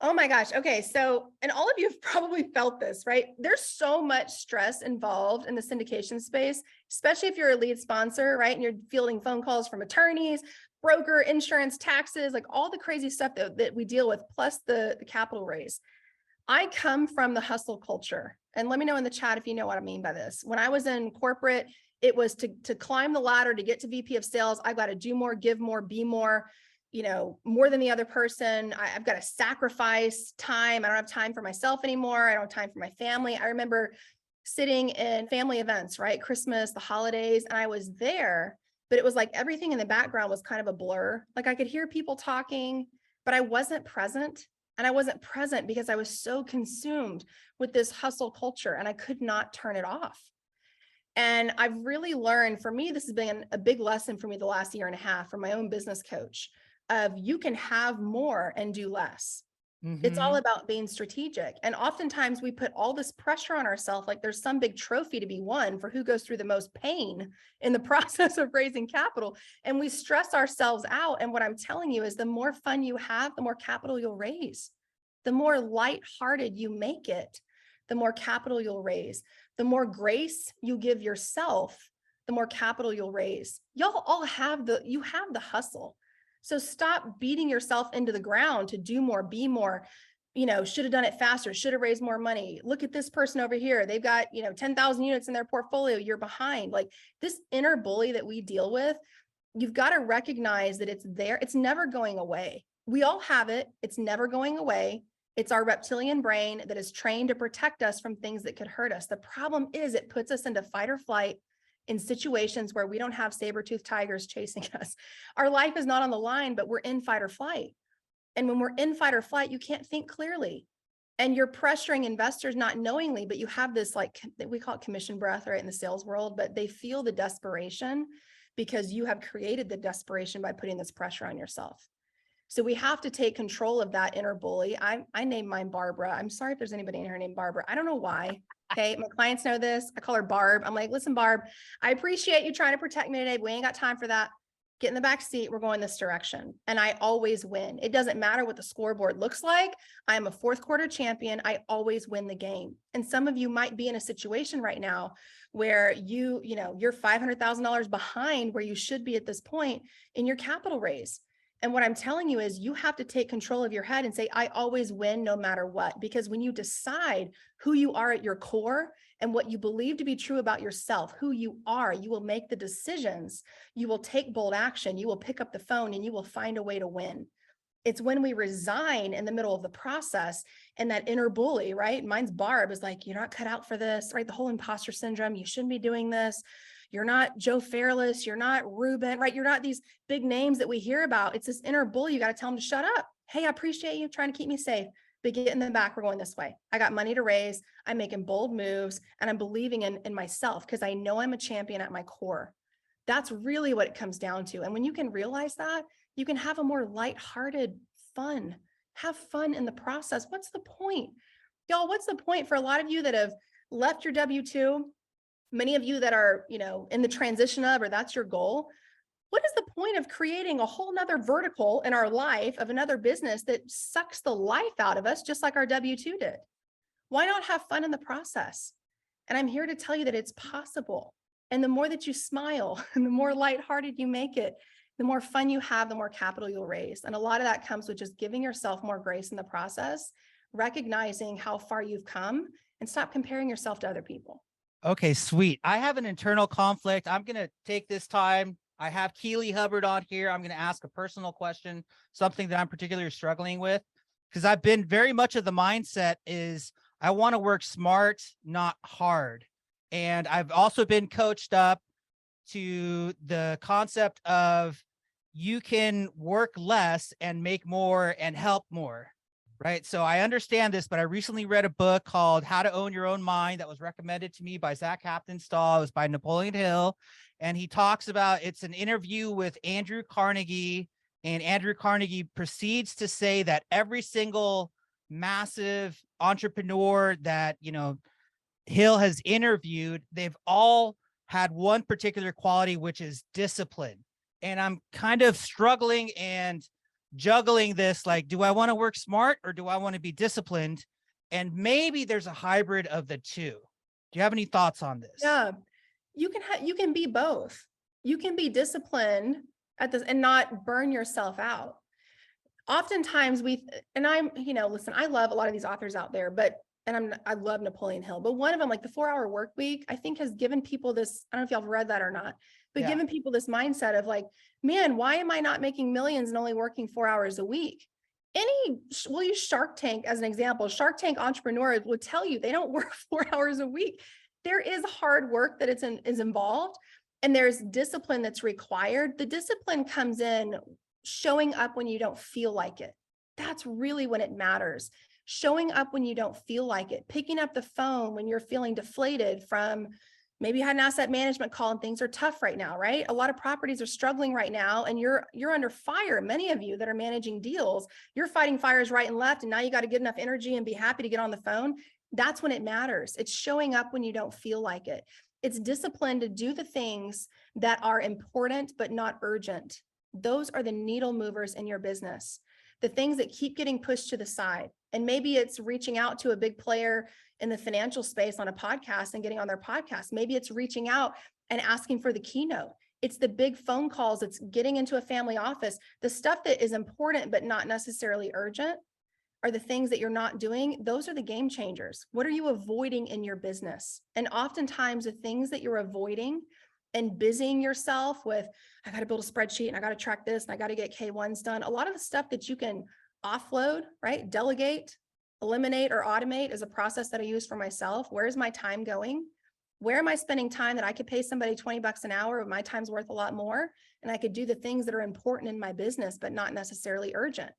Oh my gosh. Okay. So, and all of you have probably felt this, right? There's so much stress involved in the syndication space, especially if you're a lead sponsor, right? And you're fielding phone calls from attorneys, broker, insurance, taxes, like all the crazy stuff that we deal with, plus the capital raise. I come from the hustle culture. And let me know in the chat if you know what I mean by this. When I was in corporate, it was to climb the ladder to get to VP of sales. I've got to do more, give more, be more, you know, more than the other person. I've got to sacrifice time. I don't have time for myself anymore. I don't have time for my family. I remember sitting in family events, right? Christmas, the holidays, and I was there, but it was like everything in the background was kind of a blur. Like I could hear people talking, but I wasn't present. And I wasn't present because I was so consumed with this hustle culture and I could not turn it off. And I've really learned, for me, this has been a big lesson for me the last year and a half from my own business coach of you can have more and do less. It's all about being strategic. And oftentimes we put all this pressure on ourselves, like there's some big trophy to be won for who goes through the most pain in the process of raising capital. And we stress ourselves out. And what I'm telling you is the more fun you have, the more capital you'll raise. The more lighthearted you make it, the more capital you'll raise. The more grace you give yourself, the more capital you'll raise. Y'all all have you have the hustle. So stop beating yourself into the ground to do more, be more, you know, should have done it faster, should have raised more money. Look at this person over here. They've got, 10,000 units in their portfolio. You're behind. Like this inner bully that we deal with, you've got to recognize that it's there. It's never going away. We all have it. It's never going away. It's our reptilian brain that is trained to protect us from things that could hurt us. The problem is it puts us into fight or flight in situations where we don't have saber-toothed tigers chasing us. Our life is not on the line, but we're in fight or flight. And when we're in fight or flight, you can't think clearly. And you're pressuring investors not knowingly, but you have this, like, we call it commission breath, right, in the sales world, but they feel the desperation because you have created the desperation by putting this pressure on yourself. So we have to take control of that inner bully. I named mine Barbara. I'm sorry if there's anybody in here named Barbara. I don't know why. Okay, my clients know this. I call her Barb. I'm like, listen, Barb, I appreciate you trying to protect me today, but we ain't got time for that. Get in the back seat. We're going this direction. And I always win. It doesn't matter what the scoreboard looks like. I am a fourth quarter champion. I always win the game. And some of you might be in a situation right now where you're $500,000 behind where you should be at this point in your capital raise. And what I'm telling you is you have to take control of your head and say, I always win no matter what. Because when you decide who you are at your core and what you believe to be true about yourself, who you are, you will make the decisions, you will take bold action, you will pick up the phone and you will find a way to win. It's when we resign in the middle of the process and that inner bully, right? Mine's Barb is like, you're not cut out for this, right? The whole imposter syndrome, you shouldn't be doing this. You're not Joe Fairless. You're not Ruben, right? You're not these big names that we hear about. It's this inner bully. You got to tell them to shut up. Hey, I appreciate you trying to keep me safe, but get in the back. We're going this way. I got money to raise. I'm making bold moves and I'm believing in myself because I know I'm a champion at my core. That's really what it comes down to. And when you can realize that, you can have a more lighthearted fun. Have fun in the process. What's the point? Y'all, what's the point for a lot of you that have left your W-2? Many of you that are, in the transition of, or that's your goal. What is the point of creating a whole nother vertical in our life of another business that sucks the life out of us, just like our W-2 did? Why not have fun in the process? And I'm here to tell you that it's possible. And the more that you smile and the more lighthearted you make it, the more fun you have, the more capital you'll raise. And a lot of that comes with just giving yourself more grace in the process, recognizing how far you've come, and stop comparing yourself to other people. Okay, sweet. I have an internal conflict. I'm going to take this time. I have Keeley Hubbard on here. I'm going to ask a personal question, something that I'm particularly struggling with, because I've been very much of the mindset is I want to work smart, not hard. And I've also been coached up to the concept of you can work less and make more and help more, right? So I understand this, but I recently read a book called How to Own Your Own Mind that was recommended to me by Zach Haptonstall. It was by Napoleon Hill. And he talks about, it's an interview with Andrew Carnegie, and Andrew Carnegie proceeds to say that every single massive entrepreneur that, you know, Hill has interviewed, they've all had one particular quality, which is discipline. And I'm kind of struggling and juggling this, like, do I want to work smart or do I want to be disciplined? And maybe there's a hybrid of the two. Do you have any thoughts on this? Yeah, you can be both. You can be disciplined at this and not burn yourself out. Oftentimes listen, I love a lot of these authors out there, I love Napoleon Hill, but one of them, like the 4-Hour Work Week, I think has given people this, I don't know if y'all have read that or not, but given people this mindset of like, man, why am I not making millions and only working 4 hours a week? We'll use Shark Tank as an example. Shark Tank entrepreneurs would tell you they don't work 4 hours a week. There is hard work that is involved, and there's discipline that's required. The discipline comes in showing up when you don't feel like it. That's really when it matters. Showing up when you don't feel like it, picking up the phone when you're feeling deflated from maybe you had an asset management call and things are tough right now, right? A lot of properties are struggling right now and you're under fire. Many of you that are managing deals, you're fighting fires right and left, and now you got to get enough energy and be happy to get on the phone. That's when it matters. It's showing up when you don't feel like it. It's discipline to do the things that are important but not urgent. Those are the needle movers in your business. The things that keep getting pushed to the side. And maybe it's reaching out to a big player in the financial space on a podcast and getting on their podcast. Maybe it's reaching out and asking for the keynote. It's the big phone calls. It's getting into a family office. The stuff that is important but not necessarily urgent are the things that you're not doing. Those are the game changers. What are you avoiding in your business? And oftentimes the things that you're avoiding and busying yourself with, I got to build a spreadsheet and I got to track this and I got to get K1s done. A lot of the stuff that you can offload, right? Delegate, eliminate, or automate is a process that I use for myself. Where's my time going? Where am I spending time that I could pay somebody $20 an hour, but my time's worth a lot more? And I could do the things that are important in my business, but not necessarily urgent.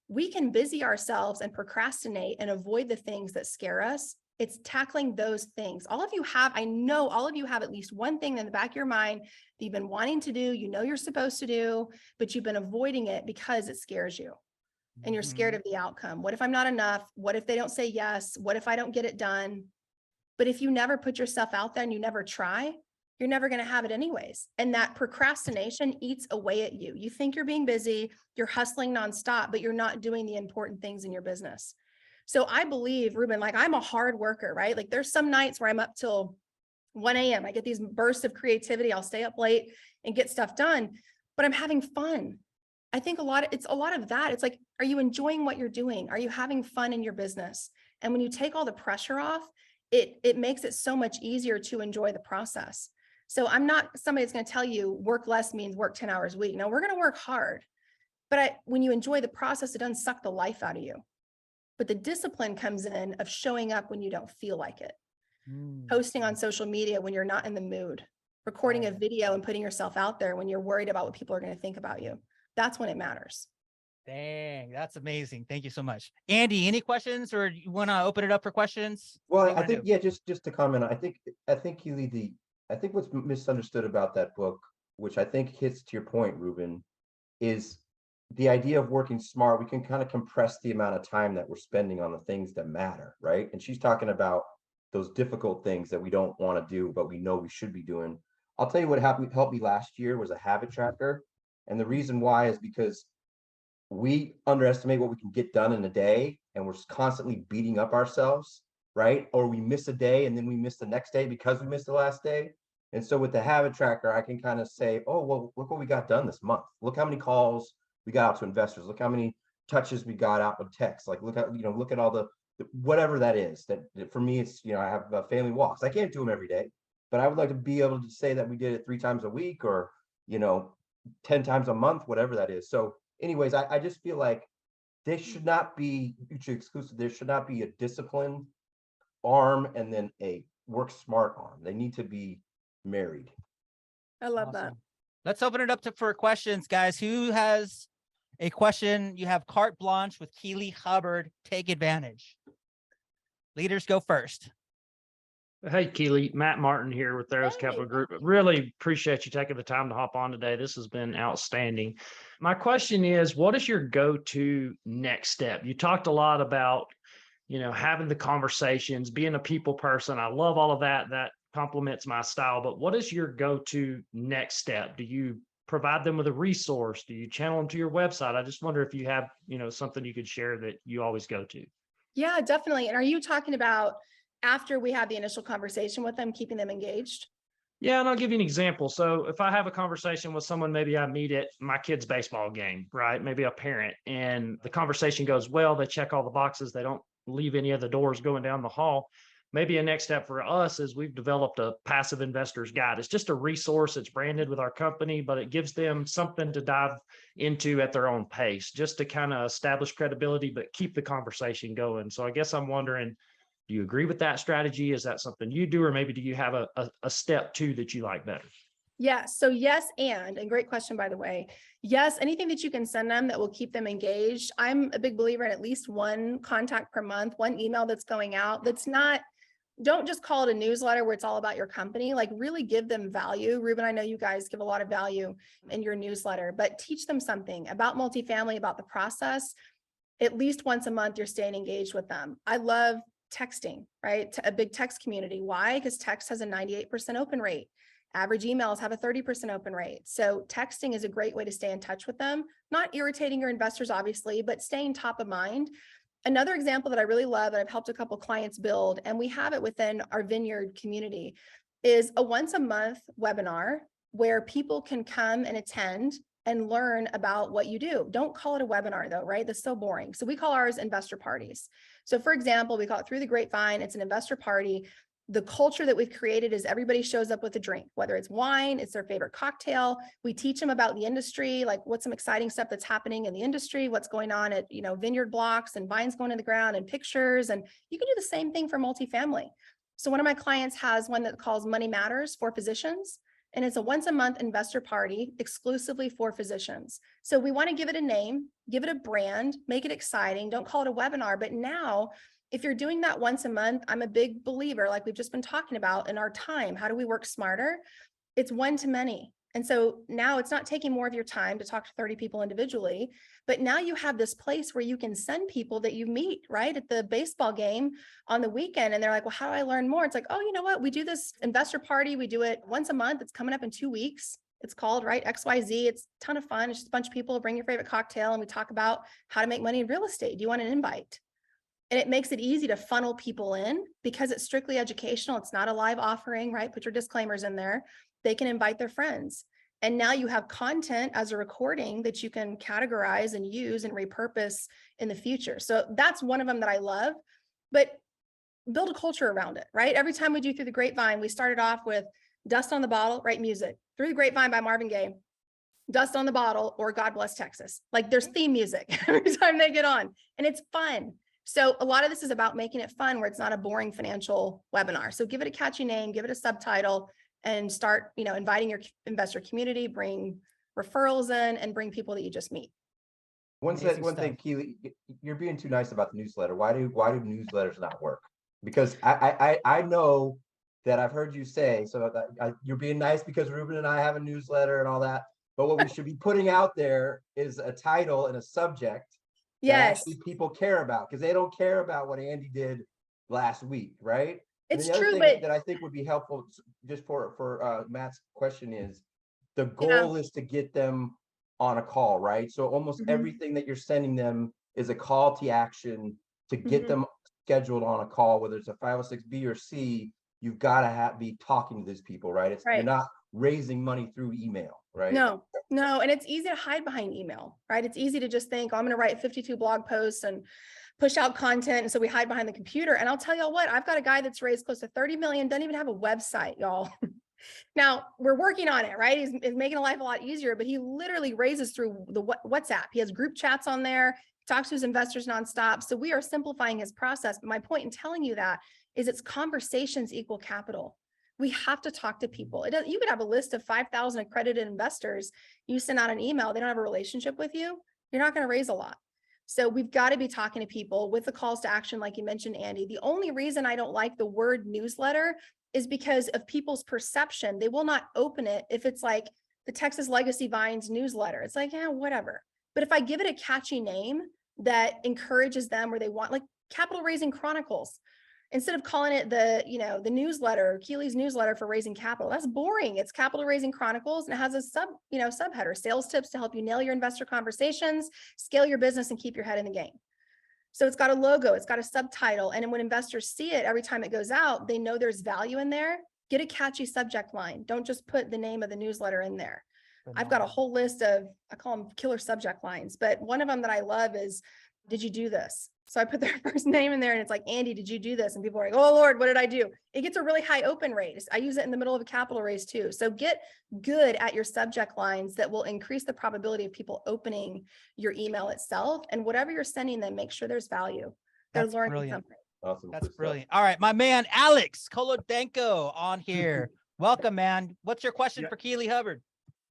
We can busy ourselves and procrastinate and avoid the things that scare us. It's tackling those things. I know all of you have at least one thing in the back of your mind that you've been wanting to do, you know you're supposed to do, but you've been avoiding it because it scares you. And you're scared of the outcome. What if I'm not enough? What if they don't say yes? What if I don't get it done? But if you never put yourself out there and you never try, you're never going to have it anyways. And that procrastination eats away at you. You think you're being busy, you're hustling nonstop, but you're not doing the important things in your business. So I believe, Ruben, like I'm a hard worker, right? Like there's some nights where I'm up till 1 a.m. I get these bursts of creativity. I'll stay up late and get stuff done, but I'm having fun. I think it's a lot of that. It's like, are you enjoying what you're doing? Are you having fun in your business? And when you take all the pressure off, it makes it so much easier to enjoy the process. So I'm not somebody that's going to tell you work less means work 10 hours a week. No, we're going to work hard. But when you enjoy the process, it doesn't suck the life out of you. But the discipline comes in of showing up when you don't feel like it. Posting on social media when you're not in the mood, recording a video and putting yourself out there when you're worried about what people are going to think about you. That's when it matters. Dang, that's amazing. Thank you so much. Andy, any questions, or you want to open it up for questions? Well, I think, yeah, just to comment, I think Keeley, I think what's misunderstood about that book, which I think hits to your point, Ruben, is the idea of working smart. We can kind of compress the amount of time that we're spending on the things that matter, right? And she's talking about those difficult things that we don't want to do, but we know we should be doing. I'll tell you what helped me last year was a habit tracker. And the reason why is because we underestimate what we can get done in a day, and we're constantly beating up ourselves, right? Or we miss a day and then we miss the next day because we missed the last day. And so with the habit tracker, I can kind of say, oh, well, look what we got done this month. Look how many calls we got out to investors. Look how many touches we got out with text. Like, look at all the whatever that is. That for me, it's, I have family walks. I can't do them every day, but I would like to be able to say that we did it 3 times a week, or 10 times a month, whatever that is. So anyways, I just feel like they should not be mutually exclusive. There should not be a discipline arm and then a work smart arm. They need to be married. I love that. Awesome. Let's open it up for questions, guys. Who has a question? You have carte blanche with Keeley, Hubbard. Take advantage. Leaders go first. Hey, Keeley, Matt Martin here with Theros Hey. Capital Group. Really appreciate you taking the time to hop on today. This has been outstanding. My question is, what is your go-to next step? You talked a lot about, having the conversations, being a people person. I love all of that. That complements my style. But what is your go-to next step? Do you provide them with a resource? Do you channel them to your website? I just wonder if you have, something you could share that you always go to. Yeah, definitely. And are you talking about after we have the initial conversation with them, keeping them engaged? Yeah, and I'll give you an example. So if I have a conversation with someone, maybe I meet at my kid's baseball game, right? Maybe a parent, and the conversation goes well, they check all the boxes, they don't leave any of the doors going down the hall. Maybe a next step for us is we've developed a passive investor's guide. It's just a resource. It's branded with our company, but it gives them something to dive into at their own pace, just to kind of establish credibility, but keep the conversation going. So I guess I'm wondering, do you agree with that strategy? Is that something you do, or maybe do you have a step two that you like better? Yes. So yes, and great question, by the way. Yes, anything that you can send them that will keep them engaged. I'm a big believer in at least one contact per month, one email that's going out. Don't just call it a newsletter where it's all about your company. Like, really give them value. Ruben, I know you guys give a lot of value in your newsletter, but teach them something about multifamily, about the process. At least once a month, you're staying engaged with them. I love texting, right? A big text community. Why? Because text has a 98% open rate. Average emails have a 30% open rate. So texting is a great way to stay in touch with them, not irritating your investors, obviously, but staying top of mind. Another example that I really love, and I've helped a couple clients build, and we have it within our Vineyard community, is a once a month webinar where people can come and attend and learn about what you do. Don't call it a webinar though, right? That's so boring. So we call ours investor parties. So for example, we call it Through the Grapevine. It's an investor party. The culture that we've created is everybody shows up with a drink, whether it's wine, it's their favorite cocktail. We teach them about the industry, like what's some exciting stuff that's happening in the industry, what's going on at, vineyard blocks and vines going in the ground and pictures. And you can do the same thing for multifamily. So one of my clients has one that calls Money Matters for Physicians. And it's a once a month investor party exclusively for physicians. So we want to give it a name, give it a brand, make it exciting. Don't call it a webinar. But now, if you're doing that once a month, I'm a big believer, like we've just been talking about in our time, how do we work smarter? It's one to many. And so now it's not taking more of your time to talk to 30 people individually, but now you have this place where you can send people that you meet, right, at the baseball game on the weekend. And they're like, well, how do I learn more? It's like, oh, you know what? We do this investor party. We do it once a month. It's coming up in 2 weeks. It's called, right, XYZ. It's a ton of fun. It's just a bunch of people. Bring your favorite cocktail and we talk about how to make money in real estate. Do you want an invite? And it makes it easy to funnel people in because it's strictly educational. It's not a live offering, right? Put your disclaimers in there. They can invite their friends. And now you have content as a recording that you can categorize and use and repurpose in the future. So that's one of them that I love, but build a culture around it, right? Every time we do Through the Grapevine, we started off with Dust on the Bottle, right? Music. Through the Grapevine by Marvin Gaye, Dust on the Bottle, or God Bless Texas. Like, there's theme music every time they get on, and it's fun. So a lot of this is about making it fun where it's not a boring financial webinar. So give it a catchy name, give it a subtitle, and start, inviting your investor community, bring referrals in, and bring people that you just meet. One thing, Keeley, you're being too nice about the newsletter. Why do newsletters not work? Because I know that I've heard you say, so you're being nice because Ruben and I have a newsletter and all that. But what we should be putting out there is a title and a subject that actually people care about, because they don't care about what Andy did last week, right? It's and the true, other but thing that I think would be helpful, just for Matt's question, is the goal is to get them on a call, right? So almost everything that you're sending them is a call to action to get them scheduled on a call, whether it's a 506B or C. You've got to be talking to these people, right? You're not raising money through email, right? No, and it's easy to hide behind email, right? It's easy to just think, oh, I'm going to write 52 blog posts and push out content. And so we hide behind the computer. And I'll tell y'all what, I've got a guy that's raised close to 30 million, doesn't even have a website, y'all. Now we're working on it, right? He's making life a lot easier, but he literally raises through the WhatsApp. He has group chats on there, talks to his investors nonstop. So we are simplifying his process. But my point in telling you that is it's conversations equal capital. We have to talk to people. You could have a list of 5,000 accredited investors. You send out an email, they don't have a relationship with you. You're not going to raise a lot. So we've got to be talking to people with the calls to action, like you mentioned, Andy. The only reason I don't like the word newsletter is because of people's perception. They will not open it if it's like the Texas Legacy Vines newsletter. It's like, yeah, whatever. But if I give it a catchy name that encourages them where they want, like Capital Raising Chronicles, instead of calling it the newsletter, Keeley's newsletter for raising capital, that's boring. It's Capital Raising Chronicles, and it has a subheader, sales tips to help you nail your investor conversations, scale your business, and keep your head in the game. So it's got a logo, it's got a subtitle. And when investors see it, every time it goes out, they know there's value in there. Get a catchy subject line. Don't just put the name of the newsletter in there. I've got a whole list of, I call them killer subject lines, but one of them that I love is, did you do this? So I put their first name in there and it's like, Andy, did you do this? And people are like, oh Lord, what did I do? It gets a really high open rate. I use it in the middle of a capital raise too. So get good at your subject lines that will increase the probability of people opening your email itself. And whatever you're sending them, make sure there's value. They're That's learning brilliant. something. Awesome. That's Good stuff. brilliant. All right, my man, Alex Kolodenko on here. Welcome, man. What's your question for Keeley Hubbard?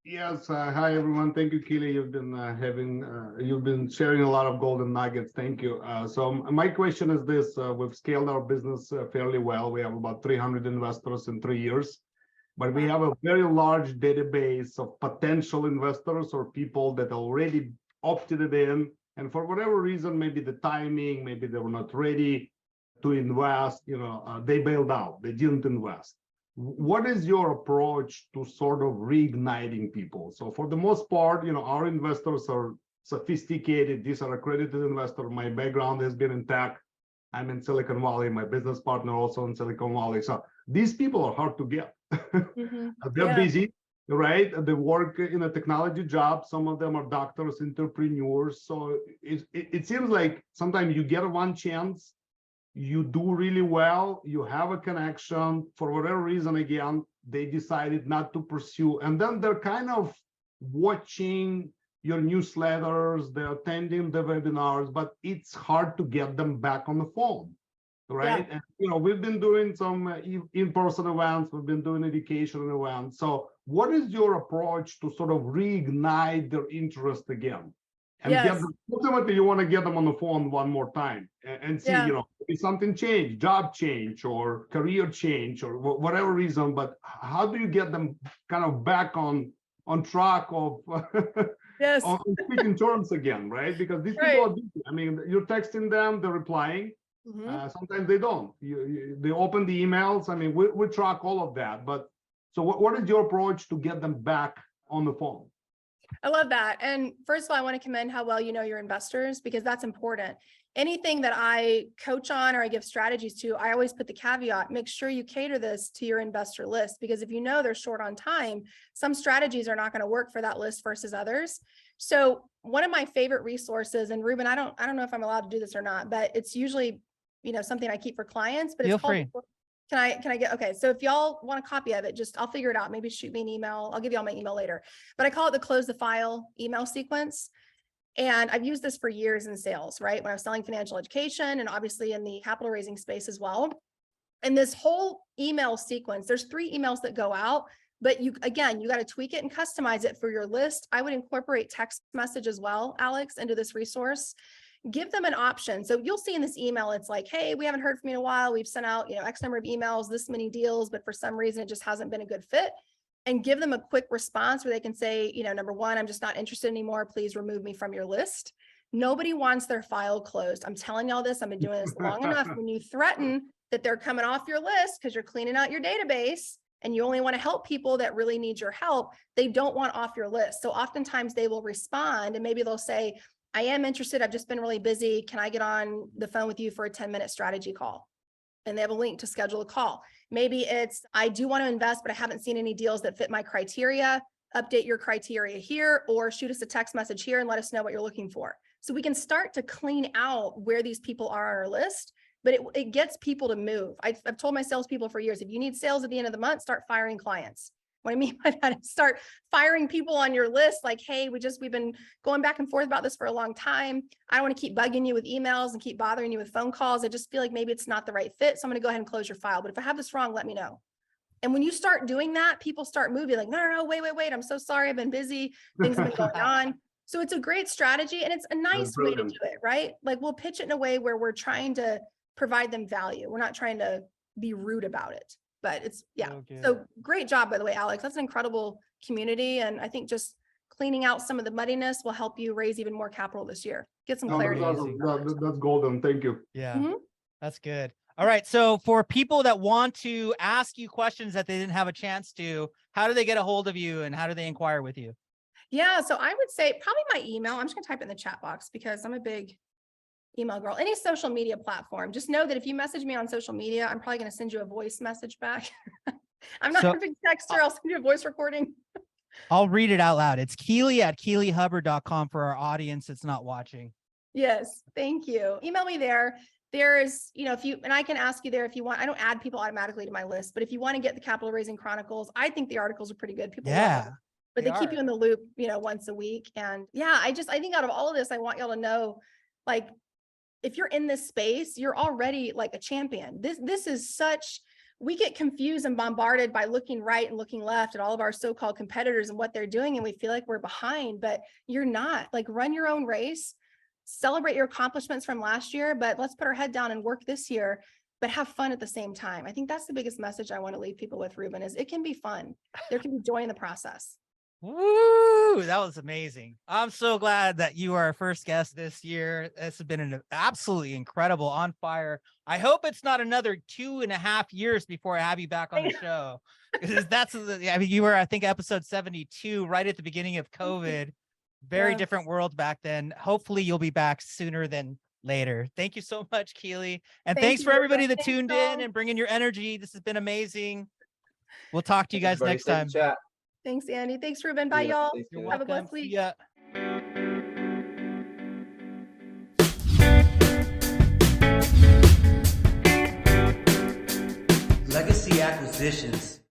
Yes, hi everyone. Thank you, Keeley. You've been sharing a lot of golden nuggets. Thank you. So my question is this: we've scaled our business fairly well. We have about 300 investors in 3 years, but we have a very large database of potential investors or people that already opted it in, and for whatever reason, maybe the timing, maybe they were not ready to invest. They bailed out. They didn't invest. What is your approach to sort of reigniting people? So for the most part, our investors are sophisticated. These are accredited investors. My background has been in tech. I'm in Silicon Valley. My business partner also in Silicon Valley. So these people are hard to get. They're busy, right? They work in a technology job. Some of them are doctors, entrepreneurs. So it seems like sometimes you get one chance, you do really well, you have a connection, for whatever reason, again, they decided not to pursue. And then they're kind of watching your newsletters, they're attending the webinars, but it's hard to get them back on the phone, right? Yeah. And, we've been doing some in-person events, we've been doing education events. So what is your approach to sort of reignite their interest again? And get them, ultimately, you want to get them on the phone one more time and see, if something changed, job change or career change or whatever reason. But how do you get them kind of back on track of on speaking terms again, right? Because these people are busy. I mean, you're texting them, they're replying. Sometimes they don't. They open the emails. I mean, we track all of that. But so what is your approach to get them back on the phone? I love that. And first of all, I want to commend how well you know your investors, because that's important. Anything that I coach on or I give strategies to, I always put the caveat, make sure you cater this to your investor list, because if you know they're short on time, some strategies are not going to work for that list versus others. So one of my favorite resources, and Ruben, I don't know if I'm allowed to do this or not, but it's usually, something I keep for clients, but Feel it's called free. Can I get, okay. So if y'all want a copy of it, I'll figure it out. Maybe shoot me an email. I'll give y'all my email later, but I call it the close the file email sequence. And I've used this for years in sales, right? When I was selling financial education and obviously in the capital raising space as well. And this whole email sequence, there's 3 emails that go out, but you got to tweak it and customize it for your list. I would incorporate text message as well, Alex, into this resource. Give them an option. So you'll see in this email, it's like, hey, we haven't heard from you in a while. We've sent out, X number of emails, this many deals, but for some reason, it just hasn't been a good fit. And give them a quick response where they can say, number 1, I'm just not interested anymore. Please remove me from your list. Nobody wants their file closed. I'm telling y'all this. I've been doing this long enough. When you threaten that they're coming off your list because you're cleaning out your database and you only want to help people that really need your help, they don't want off your list. So oftentimes they will respond and maybe they'll say, I am interested. I've just been really busy. Can I get on the phone with you for a 10-minute strategy call? And they have a link to schedule a call. Maybe it's, I do want to invest, but I haven't seen any deals that fit my criteria. Update your criteria here, or shoot us a text message here and let us know what you're looking for. So we can start to clean out where these people are on our list, but it gets people to move. I've told my salespeople for years, if you need sales at the end of the month, start firing clients. What I mean by that is start firing people on your list. Like, hey, we've been going back and forth about this for a long time. I don't want to keep bugging you with emails and keep bothering you with phone calls. I just feel like maybe it's not the right fit. So I'm going to go ahead and close your file. But if I have this wrong, let me know. And when you start doing that, people start moving like, no, wait. I'm so sorry. I've been busy. Things have been going on. So it's a great strategy and it's a nice way to do it, right? Like we'll pitch it in a way where we're trying to provide them value. We're not trying to be rude about it. But it's, yeah. So great job, by the way, Alex. That's an incredible community. And I think just cleaning out some of the muddiness will help you raise even more capital this year. Get some clarity. That's golden. Thank you. Yeah, that's good. All right. So for people that want to ask you questions that they didn't have a chance to, how do they get a hold of you and how do they inquire with you? Yeah. So I would say probably my email. I'm just going to type it in the chat box because I'm a big email girl. Any social media platform. Just know that if you message me on social media, I'm probably going to send you a voice message back. I'm not a big texter. I'll send you a voice recording. I'll read it out loud. It's Keeley at KeeleyHubbard.com for our audience that's not watching. Yes. Thank you. Email me there. There's, and I can ask you there if you want. I don't add people automatically to my list, but if you want to get the capital raising chronicles, I think the articles are pretty good. People love them, but they keep you in the loop, once a week. And yeah, I think out of all of this, I want y'all to know, like, if you're in this space, you're already like a champion. This is we get confused and bombarded by looking right and looking left at all of our so-called competitors and what they're doing. And we feel like we're behind, but you're not. Like, run your own race, celebrate your accomplishments from last year, but let's put our head down and work this year, but have fun at the same time. I think that's the biggest message I want to leave people with, Ruben, is it can be fun. There can be joy in the process. Woo, that was amazing. I'm so glad that you are our first guest this year. This has been an absolutely incredible, on fire. I hope it's not another 2.5 years before I have you back on the show. Because you were, I think, episode 72, right at the beginning of COVID. Very different world back then. Hopefully you'll be back sooner than later. Thank you so much, Keeley. And thanks for everybody that tuned in and bringing your energy. This has been amazing. We'll talk to you guys next time. Thanks, Andy. Thanks, Ruben. Bye, y'all. Have a blessed week. Legacy Acquisitions.